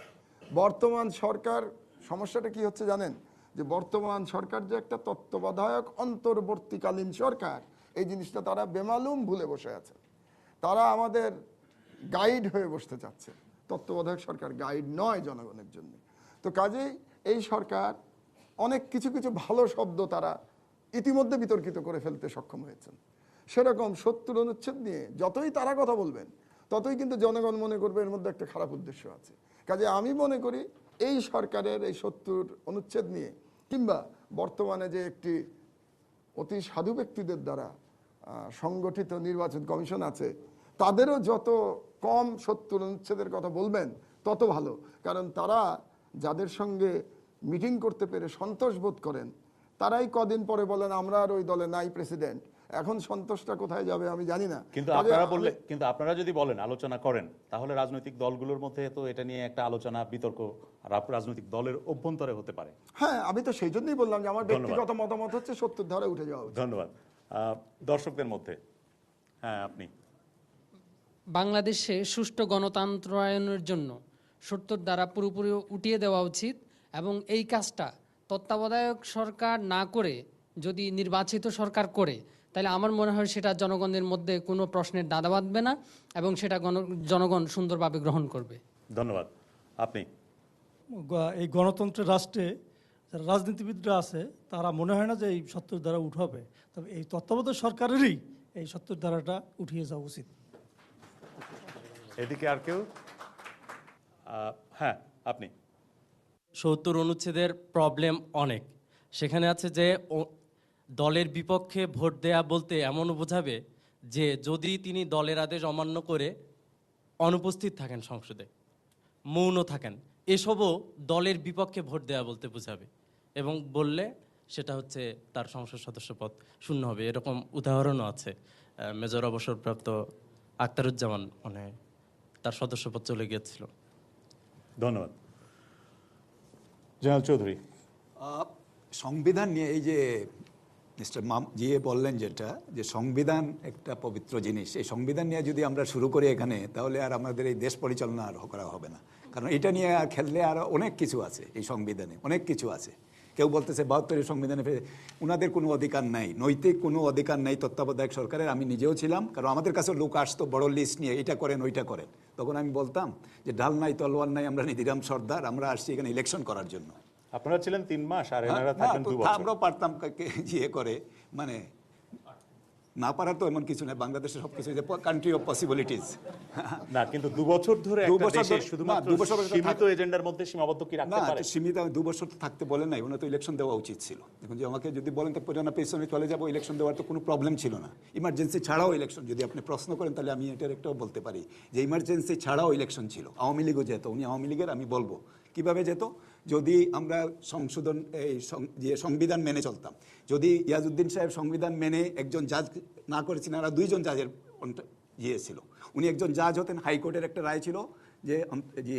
বর্তমান সরকার, সমস্যাটা কি হচ্ছে জানেন, যে বর্তমান সরকার যে একটা তত্ত্বাবধায়ক অন্তর্বর্তীকালীন সরকার, এই জিনিসটা তারা বেমালুম ভুলে বসে আছে। তারা আমাদের গাইড হয়ে বসতে চাচ্ছে। তত্ত্বাবধায়ক সরকার গাইড নয় জনগণের জন্য। তো কাজেই এই সরকার অনেক কিছু ভালো শব্দ তারা ইতিমধ্যে বিতর্কিত করে ফেলতে সক্ষম হয়েছেন। সেরকম ৭০ অনুচ্ছেদ নিয়ে যতই তারা কথা বলবেন, ততই কিন্তু জনগণ মনে করবে এর মধ্যে একটা খারাপ উদ্দেশ্য আছে। কাজে আমি মনে করি এই সরকারের এই ৭০ অনুচ্ছেদ নিয়ে, কিংবা বর্তমানে যে একটি অতি সাধু ব্যক্তিদের দ্বারা সংগঠিত নির্বাচন কমিশন আছে, তাদেরও যত কম ৭০ অনুচ্ছেদের কথা বলবেন তত ভালো। কারণ তারা যাদের সঙ্গে মিটিং করতে পেরে সন্তোষ বোধ করেন, তারাই কদিন পরে বলেন আমরা আর ওই দলে নাই প্রেসিডেন্ট। এখন সন্তোষটা কোথায় যাবে আমি জানি না। কিন্তু আপনারা যদি বলেন আলোচনা করেন, তাহলে রাজনৈতিক দলগুলোর মধ্যে তো এটা নিয়ে একটা আলোচনা বিতর্ক রাজনৈতিক দলের অভ্যন্তরে হতে পারে। হ্যাঁ, আমি তো সেই জন্যই বললাম যে আমার ব্যক্তিগত মতামত হচ্ছে ৭০ ধারা উঠে যাওয়া উচিত। ধন্যবাদ। দর্শকদের মধ্যে হ্যাঁ, আপনি বাংলাদেশে সুষ্ঠু গণতন্ত্রায়নের জন্য ৭০ ধারা পুরোপুরি উঠিয়ে দেওয়া উচিত, এবং এই কাজটা তত্ত্বাবধায়ক সরকার না করে যদি নির্বাচিত সরকার করে, তাহলে আমার মনে হয় সেটা জনগণের মধ্যে কোনো প্রশ্নের দাদা বাঁধবে না এবং সেটা জনগণ সুন্দরভাবে গ্রহণ করবে। ধন্যবাদ। আপনি এই গণতন্ত্রের রাষ্ট্রে যারা রাজনীতিবিদরা আছে তারা মনে হয় না যে এই ৭০ ধারা উঠাবে, তবে এই তত্ত্বাবধায়ক সরকারেরই এই ৭০ ধারাটা উঠিয়ে যাওয়া উচিত। এদিকে আর কেউ? হ্যাঁ, আপনি। ৭০ অনুচ্ছেদের প্রবলেম অনেক। সেখানে আছে যে দলের বিপক্ষে ভোট দেয়া বলতে এমনও বোঝাবে যে যদি তিনি দলের আদেশ অমান্য করে অনুপস্থিত থাকেন সংসদে, মৌন থাকেন, এসবও দলের বিপক্ষে ভোট দেয়া বলতে বোঝাবে, এবং বললে সেটা হচ্ছে তার সংসদ সদস্য পদ শূন্য হবে। এরকম উদাহরণও আছে। মেজর অবসরপ্রাপ্ত আখতারুজ্জামান মানে তার সদস্যপদ চলে গিয়েছিল। ধন্যবাদ। জেনারেল চৌধুরী, সংবিধান নিয়ে এই যে মিস্টার জিএ বললেন, যেটা যে সংবিধান একটা পবিত্র জিনিস, এই সংবিধান নিয়ে যদি আমরা শুরু করি এখানে, তাহলে আর আমাদের এই দেশ পরিচালনা আর করা হবে না। কারণ এটা নিয়ে আর খেললে আর অনেক কিছু আছে, এই সংবিধানে অনেক কিছু আছে। কেউ বলতেছে ৭২ সংবিধানে ওনাদের কোনো অধিকার নাই, নৈতিক কোনো অধিকার নাই তত্ত্বাবধায়ক সরকারের। আমি নিজেও ছিলাম, কারণ আমাদের কাছে লোক আসতো বড় লিস্ট নিয়ে, এটা করেন ওইটা করেন। তখন আমি বলতাম যে ঢাল নাই তলোয়ার নাই, আমরা নিধিরাম সর্দার, আমরা আসছি এখানে ইলেকশন করার জন্য। আপনারা ছিলেন 3 মাস আর এনারা থাকেন 2 বছর। আমরাও পারতাম ইয়ে করে, মানে না পারার তো এমন কিছু নাই, বাংলাদেশের সবকিছু যে কান্ট্রি অফ পসিবিলিটিস না, কিন্তু 2 বছর ধরে একটা দেশে শুধুমাত্র সীমিত এজেন্ডার মধ্যে সীমাবদ্ধ কি রাখতে পারে? সীমিত 2 বছর থাকতে বলে নাই, ওনা তো ইলেকশন দেওয়া উচিত ছিল। এখন যে আমাকে যদি বলেন তো পুরানা পেছনে চলে যাবো, ইলেকশন দেওয়ার তো কোনো প্রবলেম ছিল না। ইমার্জেন্সি ছাড়াও ইলেকশন, যদি আপনি প্রশ্ন করেন তাহলে আমি এটার একটাও বলতে পারি যে ইমার্জেন্সি ছাড়াও ইলেকশন ছিল। আওয়ামী লীগও যেত, উনি আওয়ামী লীগের, আমি বলবো কিভাবে যেত, যদি আমরা সংশোধন এই যে সংবিধান মেনে চলতাম। যদি ইয়াজউদ্দিন সাহেব সংবিধান মেনে একজন জাজ না করেছেন, আর 2 জন জাজের ইয়ে ছিল, উনি একজন জাজ হতেন, হাইকোর্টের একটা রায় ছিল যে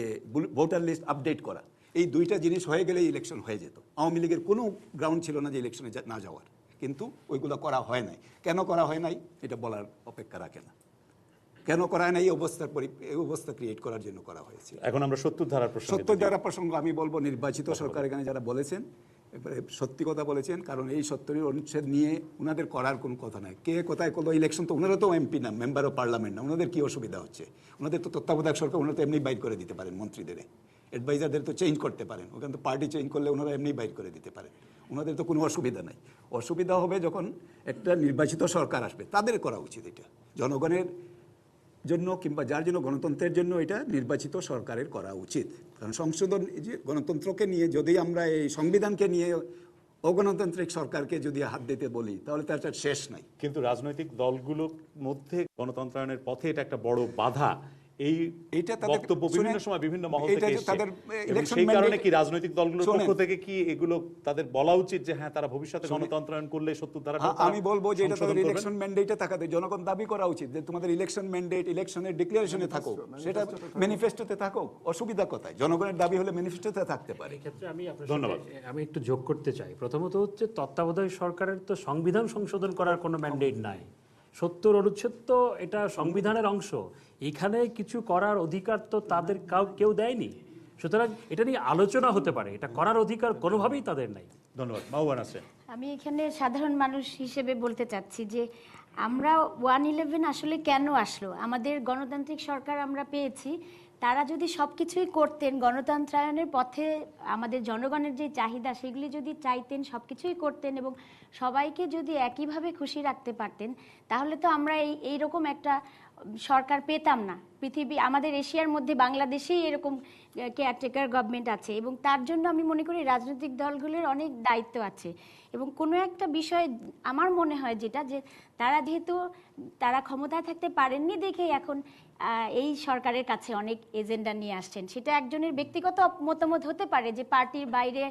ভোটার লিস্ট আপডেট করা, এই 2টা জিনিস হয়ে গেলে ইলেকশন হয়ে যেত। আওয়ামী লীগের কোনো গ্রাউন্ড ছিল না যে ইলেকশনে না যাওয়ার। কিন্তু ওইগুলো করা হয় নাই। কেন করা হয় নাই এটা বলার অপেক্ষা রাখে না। কেন করা হয় না, এই অবস্থা ক্রিয়েট করার জন্য করা হয়েছে। এখন আমরা ৭০ ধারার প্রসঙ্গে ৭০ ধারা প্রসঙ্গ আমি বলবো, নির্বাচিত সরকার এখানে যারা বলেছেন এবারে সত্যি কথা বলেছেন, কারণ এই ৭০ অনুচ্ছেদ নিয়ে ওনাদের করার কোনো কথা নাই। কে কোথায় কোনো ইলেকশন, তো ওনারা তো এমপি না, মেম্বার অফ পার্লামেন্ট না, ওনাদের কি অসুবিধা হচ্ছে? ওনাদের তো তত্ত্বাবধায়ক সরকার, ওনারা তো এমনি বাইর করে দিতে পারেন, মন্ত্রীদের অ্যাডভাইজারদের তো চেঞ্জ করতে পারেন, ওখানে তো পার্টি চেঞ্জ করলে ওনারা এমনি বাইর করে দিতে পারেন, ওনাদের তো কোনো অসুবিধা নাই। অসুবিধা হবে যখন একটা নির্বাচিত সরকার আসবে, তাদের করা উচিত এটা জনগণের জন্য কিংবা যার জন্য গণতন্ত্রের জন্য এটা নির্বাচিত সরকারের করা উচিত। কারণ সংশোধন, এই যে গণতন্ত্রকে নিয়ে যদি আমরা এই সংবিধানকে নিয়ে অগণতান্ত্রিক সরকারকে যদি হাত দিতে বলি তাহলে তার শেষ নাই। কিন্তু রাজনৈতিক দলগুলোর মধ্যে গণতন্ত্রায়নের পথে এটা একটা বড় বাধা। এইটা বক্তব্য বিভিন্ন সময় বিভিন্ন মহল থেকে এসেছে, এবং সেই কারণে কি রাজনৈতিক দলগুলোর পক্ষ থেকে কি এগুলো তাদের বলা উচিত যে হ্যাঁ তারা ভবিষ্যতে গণতন্ত্রায়ন করলে ৭০ ধারা? আমি বলবো যে এটা তাদের ইলেকশন ম্যান্ডেটে থাকাতে জনগণ দাবি করা উচিত যে তোমাদের ইলেকশন ম্যান্ডেট ইলেকশনের ডিক্লারেশনে থাকো, সেটা ম্যানিফেস্টোতে থাকো, অসুবিধা কোথায়? জনগণের দাবি হলে ম্যানিফেস্টোতে থাকতে পারে। এক্ষেত্রে আমি একটু যোগ করতে চাই। প্রথমত হচ্ছে তত্ত্বাবধায়ক সরকারের তো সংবিধান সংশোধন করার কোনো ম্যান্ডেট নাই। ৭০ অনুচ্ছেদ তো এটা সংবিধানের অংশ, এখানে কিছু করার অধিকার তো তাদের কেউ দেয়নি। সুতরাং এটা নিয়ে আলোচনা হতে পারে, এটা করার অধিকার কোনোভাবেই তাদের নাই। ধন্যবাদ। মাহবুবা নাসরিন। আমি এখানে সাধারণ মানুষ হিসেবে বলতে চাচ্ছি যে আমরা 111 আসলে কেন আসলো, আমাদের গণতান্ত্রিক সরকার আমরা পেয়েছি, তারা যদি সব কিছুই করতেন গণতন্ত্রায়নের পথে, আমাদের জনগণের যে চাহিদা সেগুলি যদি চাইতেন, সব কিছুই করতেন এবং সবাইকে যদি একইভাবে খুশি রাখতে পারতেন, তাহলে তো আমরা এইরকম একটা সরকার পেতাম না। পৃথিবী, আমাদের এশিয়ার মধ্যে বাংলাদেশেই এরকম কেয়ারটেকার গভর্নমেন্ট আছে, এবং তার জন্য আমি মনে করি রাজনৈতিক দলগুলোর অনেক দায়িত্ব আছে। এবং কোনো একটা বিষয় আমার মনে হয় যেটা, যে তারা যেহেতু তারা ক্ষমতায় থাকতে পারেননি দেখেই এখন এই সরকারের কাছে অনেক এজেন্ডা নিয়ে আসছেন। সেটা একজনের ব্যক্তিগত মতামত হতে পারে যে পার্টির বাইরে,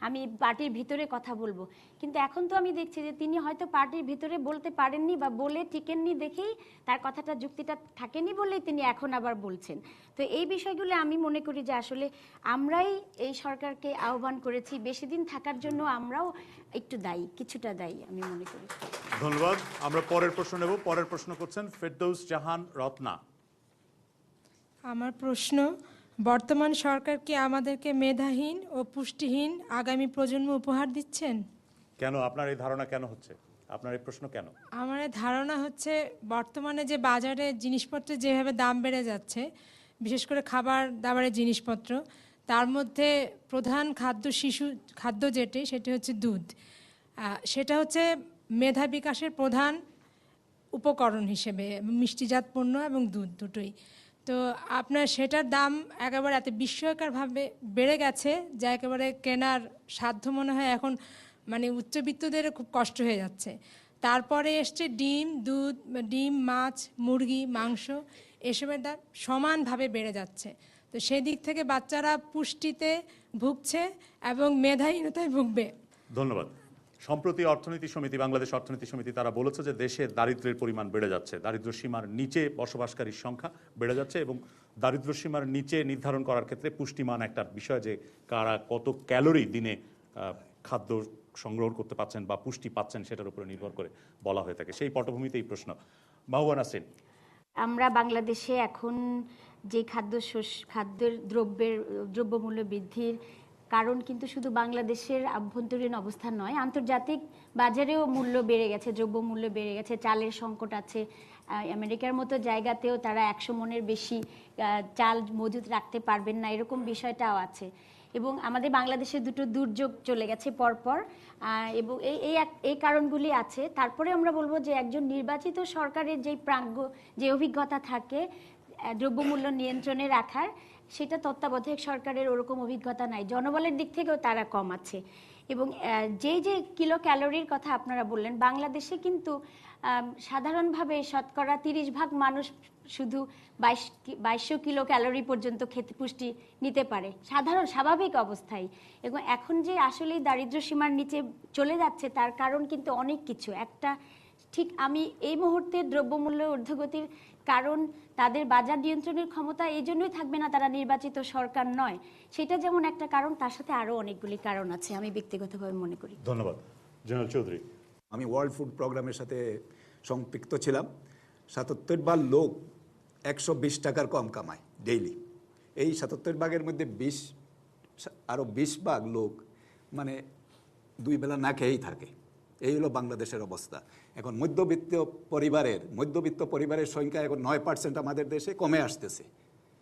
আমি পার্টির ভিতরে কথা বলবো, কিন্তু এখন তো আমি দেখছি যে তিনি হয়তো পার্টির ভিতরে বলতে পারেননি বা বলে টিকেননি দেখেই, তার কথাটা যুক্তিটা থাকেনি বলেই তিনি এখন আবার বলছেন। তো এই বিষয়গুলো আমি মনে করি যে আসলে আমরাই এই সরকারকে আহ্বান করেছি বেশি দিন থাকার জন্য, আমরাও একটু দায়ী, কিছুটা দায়ী আমি মনে করি। ধন্যবাদ। আমরা পরের প্রশ্ন নেব। পরের প্রশ্ন করছেন ফেরদৌস জাহান রত্না। আমার প্রশ্ন, বর্তমান সরকার কি আমাদেরকে মেধাহীন ও পুষ্টিহীন আগামী প্রজন্ম উপহার দিচ্ছেন? কেন আপনার এই ধারণা কেন হচ্ছে? আপনার এই প্রশ্ন কেন? আমার ধারণা হচ্ছে বর্তমানে যে বাজারে জিনিসপত্রের যেভাবে দাম বেড়ে যাচ্ছে, বিশেষ করে খাবার দাবারের জিনিসপত্র, তার মধ্যে প্রধান খাদ্য সেটি হচ্ছে দুধ। সেটা হচ্ছে মেধা বিকাশের প্রধান উপকরণ হিসেবে, মিষ্টিজাত পণ্য এবং দুধ দুটোই। তো আপনার সেটার দাম একেবারে এত বিস্ময়করভাবে বেড়ে গেছে যা একেবারে কেনার সাধ্য মনে হয় এখন মানে উচ্চবিত্তদের খুব কষ্ট হয়ে যাচ্ছে। তারপরে এসছে ডিম, মাছ, মুরগি, মাংস, এসবের দাম সমানভাবে বেড়ে যাচ্ছে। তো সেই দিক থেকে বাচ্চারা পুষ্টিতে ভুগছে এবং মেধাহীনতায় ভুগবে। ধন্যবাদ। সম্প্রতি অর্থনীতি সমিতি, বাংলাদেশ অর্থনীতি সমিতি, তারা বলেছে যে দেশে দারিদ্র্যের পরিমাণ বেড়ে যাচ্ছে, দারিদ্র সীমার নিচে বসবাসকারীর সংখ্যা বেড়ে যাচ্ছে, এবং দারিদ্র সীমার নিচে নির্ধারণ করার ক্ষেত্রে পুষ্টিমান একটা বিষয়, যে কারা কত ক্যালোরি দিনে খাদ্য সংগ্রহ করতে পারছেন বা পুষ্টি পাচ্ছেন সেটার উপরে নির্ভর করে বলা হয়ে থাকে। সেই পটভূমিতে এই প্রশ্ন। মাহবুবা নাসরিন। আমরা বাংলাদেশে এখন যে খাদ্যের দ্রব্যমূল্য বৃদ্ধির কারণ কিন্তু শুধু বাংলাদেশের আভ্যন্তরীণ অবস্থা নয়, আন্তর্জাতিক বাজারেও মূল্য বেড়ে গেছে, দ্রব্যমূল্য বেড়ে গেছে, চালের সংকট আছে। আমেরিকার মতো জায়গাতেও তারা 100 মনের বেশি চাল মজুত রাখতে পারবেন না, এরকম বিষয়টাও আছে। এবং আমাদের বাংলাদেশে দুটো দুর্যোগ চলে গেছে পরপর, এবং এই কারণগুলি আছে। তারপরে আমরা বলবো যে একজন নির্বাচিত সরকারের যে অভিজ্ঞতা থাকে দ্রব্যমূল্য নিয়ন্ত্রণে রাখার, সেটা তত্ত্বাবধায়ক সরকারের ওরকম অভিজ্ঞতা নাই। জনবলের দিক থেকেও তারা কম আছে। এবং যে কিলো ক্যালোরির কথা আপনারা বললেন, বাংলাদেশে কিন্তু সাধারণভাবে শতকরা 30% মানুষ শুধু 2200 কিলো ক্যালোরি পর্যন্ত খেতে পুষ্টি নিতে পারে সাধারণ স্বাভাবিক অবস্থায়। এবং এখন যে আসলেই দারিদ্র্য সীমার নিচে চলে যাচ্ছে তার কারণ কিন্তু অনেক কিছু। একটা ঠিক আমি এই মুহূর্তে দ্রব্যমূল্য ঊর্ধ্বগতির কারণ তাদের বাজার নিয়ন্ত্রণের ক্ষমতা এই জন্যই থাকবে না, তারা নির্বাচিত সরকার নয়, সেটা যেমন একটা কারণ, তার সাথে আরও অনেকগুলি কারণ আছে আমি ব্যক্তিগতভাবে মনে করি। ধন্যবাদ। জেনারেল চৌধুরী। আমি ওয়ার্ল্ড ফুড প্রোগ্রামের সাথে সম্পৃক্ত ছিলাম। 77 ভাগ লোক 120 টাকার কম কামায় ডেইলি। এই 77 ভাগের মধ্যে 20 ভাগ লোক মানে 2 বেলা না খেয়েই থাকে। এই হলো বাংলাদেশের অবস্থা। এখন মধ্যবিত্ত পরিবারের সংখ্যা এখন 9% আমাদের দেশে কমে আসতেছে।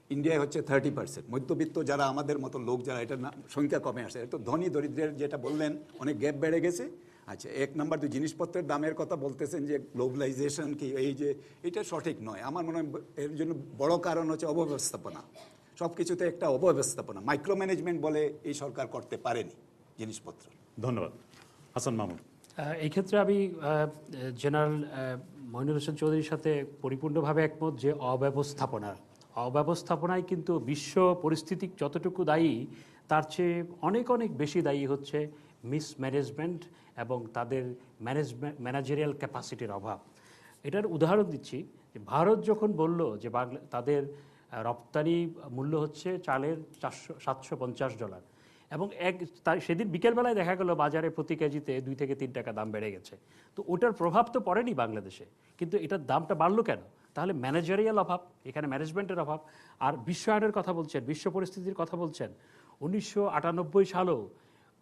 ইন্ডিয়ায় হচ্ছে 30%। মধ্যবিত্ত যারা আমাদের মতো লোক যারা, এটা সংখ্যা কমে আসে। তো ধনী দরিদ্রের যেটা বললেন অনেক গ্যাপ বেড়ে গেছে। আচ্ছা, 1 নাম্বার 2 জিনিসপত্রের দামের কথা বলতেছেন যে গ্লোবালাইজেশন কি, এই যে এটা সঠিক নয়। আমার মনে হয় এর জন্য বড় কারণ হচ্ছে অব্যবস্থাপনা। সব কিছুতে একটা অব্যবস্থাপনা, মাইক্রো ম্যানেজমেন্ট বলে এই সরকার করতে পারেনি জিনিসপত্র। ধন্যবাদ। হাসান মাহমুদ। এই ক্ষেত্রে আমি জেনারেল মইনুল হোসেন চৌধুরীর সাথে পরিপূর্ণভাবে একমত যে অব্যবস্থাপনায় কিন্তু বিশ্ব পরিস্থিতি যতটুকু দায়ী তার চেয়ে অনেক অনেক বেশি দায়ী হচ্ছে মিসম্যানেজমেন্ট এবং তাদের ম্যানেজারিয়াল ক্যাপাসিটির অভাব। এটার উদাহরণ দিচ্ছি যে ভারত যখন বলল যে তাদের রপ্তানি মূল্য হচ্ছে চালের $750 এবং সেদিন বিকেলবেলায় দেখা গেল বাজারে প্রতি কেজিতে 2 থেকে 3 টাকা দাম বেড়ে গেছে। তো ওটার প্রভাব তো পড়েনি বাংলাদেশে, কিন্তু এটার দামটা বাড়লো কেন? তাহলে ম্যানেজারিয়াল অভাব, এখানে ম্যানেজমেন্টের অভাব। আর বিশ্বায়নের কথা বলছেন, বিশ্ব পরিস্থিতির কথা বলছেন। 1998 সালেও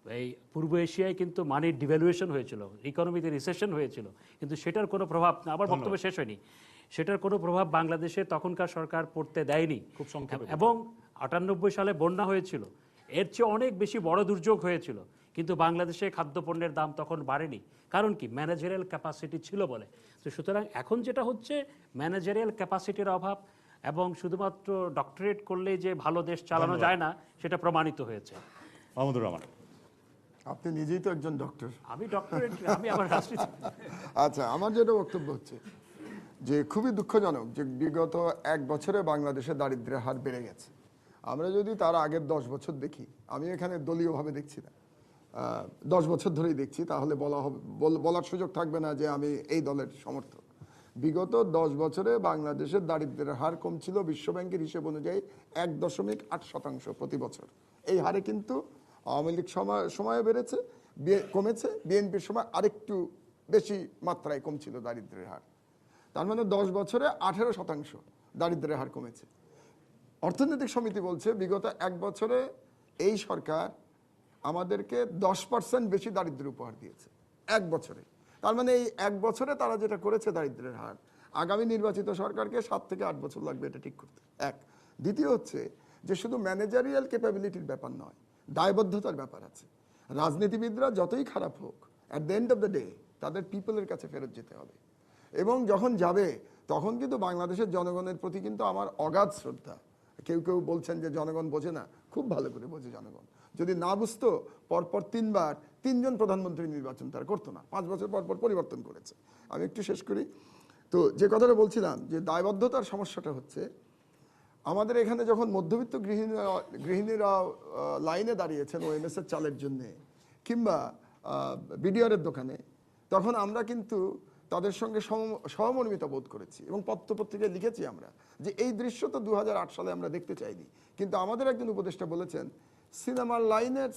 এই পূর্ব এশিয়ায় কিন্তু মানির ডিভ্যালুয়েশন হয়েছিল, ইকোনমিতে রিসেশন হয়েছিল, কিন্তু সেটার কোনো প্রভাব, আবার বক্তব্য শেষ হয়নি, সেটার কোনো প্রভাব বাংলাদেশে তখনকার সরকার পড়তে দেয়নি। খুব সংক্ষেপে। এবং 98 সালে বন্যা হয়েছিল, এর চেয়ে অনেক বেশি বড় দুর্যোগ হয়েছিল, কিন্তু বাংলাদেশে খাদ্যপণ্যের দাম তখন বাড়েনি। কারণ কি? ম্যানেজারিয়াল ক্যাপাসিটি ছিল বলে। তো সুতরাং এখন যেটা হচ্ছে ম্যানেজারিয়াল ক্যাপাসিটির অভাব, এবং শুধুমাত্র ডক্টরেট করলে যে ভালো দেশ চালানো যায় না সেটা প্রমাণিত হয়েছে। মাহমুদুর রহমান, আপনি নিজেই তো একজন ডক্টর। আমি ডক্টরেট, আমি আমার রাজনীতি। আচ্ছা, আমার যেটা বক্তব্য হচ্ছে যে খুবই দুঃখজনক যে বিগত 1 বছরে বাংলাদেশে দারিদ্র্যের হার বেড়ে গেছে। আমরা যদি তার আগের 10 বছর দেখি, আমি এখানে দলীয়ভাবে দেখছি না, 10 বছর ধরেই দেখছি, তাহলে বলার সুযোগ থাকবে না যে আমি এই দলের সমর্থক। বিগত 10 বছরে বাংলাদেশের দারিদ্র্যের হার কমছিল বিশ্বব্যাংকের হিসেব অনুযায়ী 1.8% প্রতি বছর। এই হারে কিন্তু আওয়ামী লীগ সময়ে বেড়েছে, কমেছে, বিএনপির সময় আরেকটু বেশি মাত্রায় কমছিল দারিদ্র্যের হার। তার মানে 10 বছরে 18% দারিদ্র্যের হার কমেছে। অর্থনৈতিক সমিতি বলছে বিগত 1 বছরে এই সরকার আমাদেরকে 10% বেশি দারিদ্র্য উপহার দিয়েছে 1 বছরে। তার মানে এই 1 বছরে তারা যেটা করেছে দারিদ্র্যের হার, আগামী নির্বাচিত সরকারকে 7 থেকে 8 বছর লাগবে এটা ঠিক করতে। এক। দ্বিতীয় হচ্ছে যে শুধু ম্যানেজারিয়াল ক্যাপাবিলিটির ব্যাপার নয়, দায়বদ্ধতার ব্যাপার আছে। রাজনীতিবিদরা যতই খারাপ হোক, at the end of the day তাদের পিপলের কাছে ফেরত যেতে হবে, এবং যখন যাবে তখন কিন্তু বাংলাদেশের জনগণের প্রতি কিন্তু আমার অগাধ শ্রদ্ধা। কেউ কেউ বলছেন যে জনগণ বোঝে না, খুব ভালো করে বোঝে জনগণ। যদি না বুঝতো পরপর 3 বার 3 জন প্রধানমন্ত্রী নির্বাচন তারা করতো না, 5 বছর পর পর পরিবর্তন করেছে। আমি একটু শেষ করি। তো যে কথাটা বলছিলাম যে দায়বদ্ধতার সমস্যাটা হচ্ছে, আমাদের এখানে যখন মধ্যবিত্ত গৃহিণীরা লাইনে দাঁড়িয়েছেন ওএমএস এর চালের জন্যে কিংবা বিডিআরের দোকানে, তখন আমরা কিন্তু তাদের সঙ্গে সহমর্মিতা বোধ করেছি এবং পত্রপত্রিকায় লিখেছি আমরা যে এই দৃশ্য তো 2008 সালে আমরা দেখতে চাইনি। কিন্তু আমাদের একজন উপদেষ্টা বলেছেন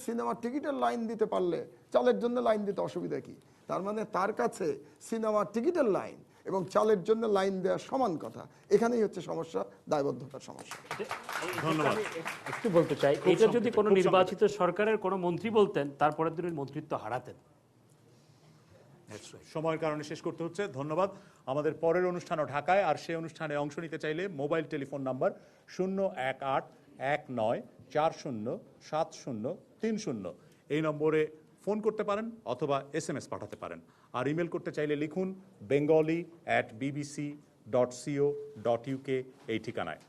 সিনেমার টিকিটের লাইন দিতে পারলে চালের জন্য লাইন দিতে অসুবিধা কি? তার মানে তার কাছে সিনেমার টিকিটের লাইন এবং চালের জন্য লাইন দেওয়া সমান কথা। এখানেই হচ্ছে সমস্যা, দায়বদ্ধতার সমস্যা। ধন্যবাদ। একটু বলতে চাই, এটা যদি কোনো নির্বাচিত সরকারের কোনো মন্ত্রী বলতেন, তারপরের দিনের মন্ত্রিত্ব হারাতেন। সময়ের কারণে শেষ করতে হচ্ছে। ধন্যবাদ। আমাদের পরের অনুষ্ঠানও ঢাকায়, আর সেই অনুষ্ঠানে অংশ নিতে চাইলে মোবাইল টেলিফোন নাম্বার 01819407030 এই নম্বরে ফোন করতে পারেন অথবা SMS পাঠাতে পারেন। আর ইমেল করতে চাইলে লিখুন bengali@bbc.co.uk এই ঠিকানায়।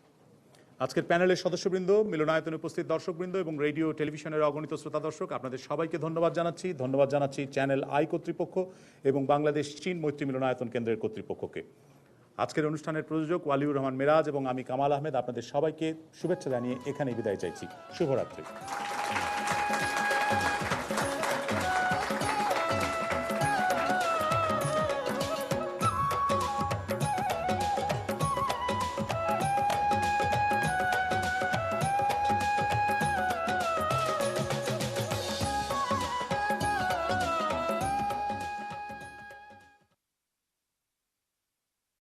আজকের প্যানেলের সদস্যবৃন্দ, মিলনায়তনে উপস্থিত দর্শকবৃন্দ এবং রেডিও টেলিভিশনের অগণিত শ্রোতা দর্শক, আপনাদের সবাইকে ধন্যবাদ জানাচ্ছি। ধন্যবাদ জানাচ্ছি চ্যানেল আই কর্তৃপক্ষ এবং বাংলাদেশ চীন মৈত্রী মিলনায়তন কেন্দ্রের কর্তৃপক্ষকে। আজকের অনুষ্ঠানের প্রযোজক ওয়ালিউর রহমান মেরাজ এবং আমি কামাল আহমেদ আপনাদের সবাইকে শুভেচ্ছা জানিয়ে এখানেই বিদায় চাইছি। শুভরাত্রি।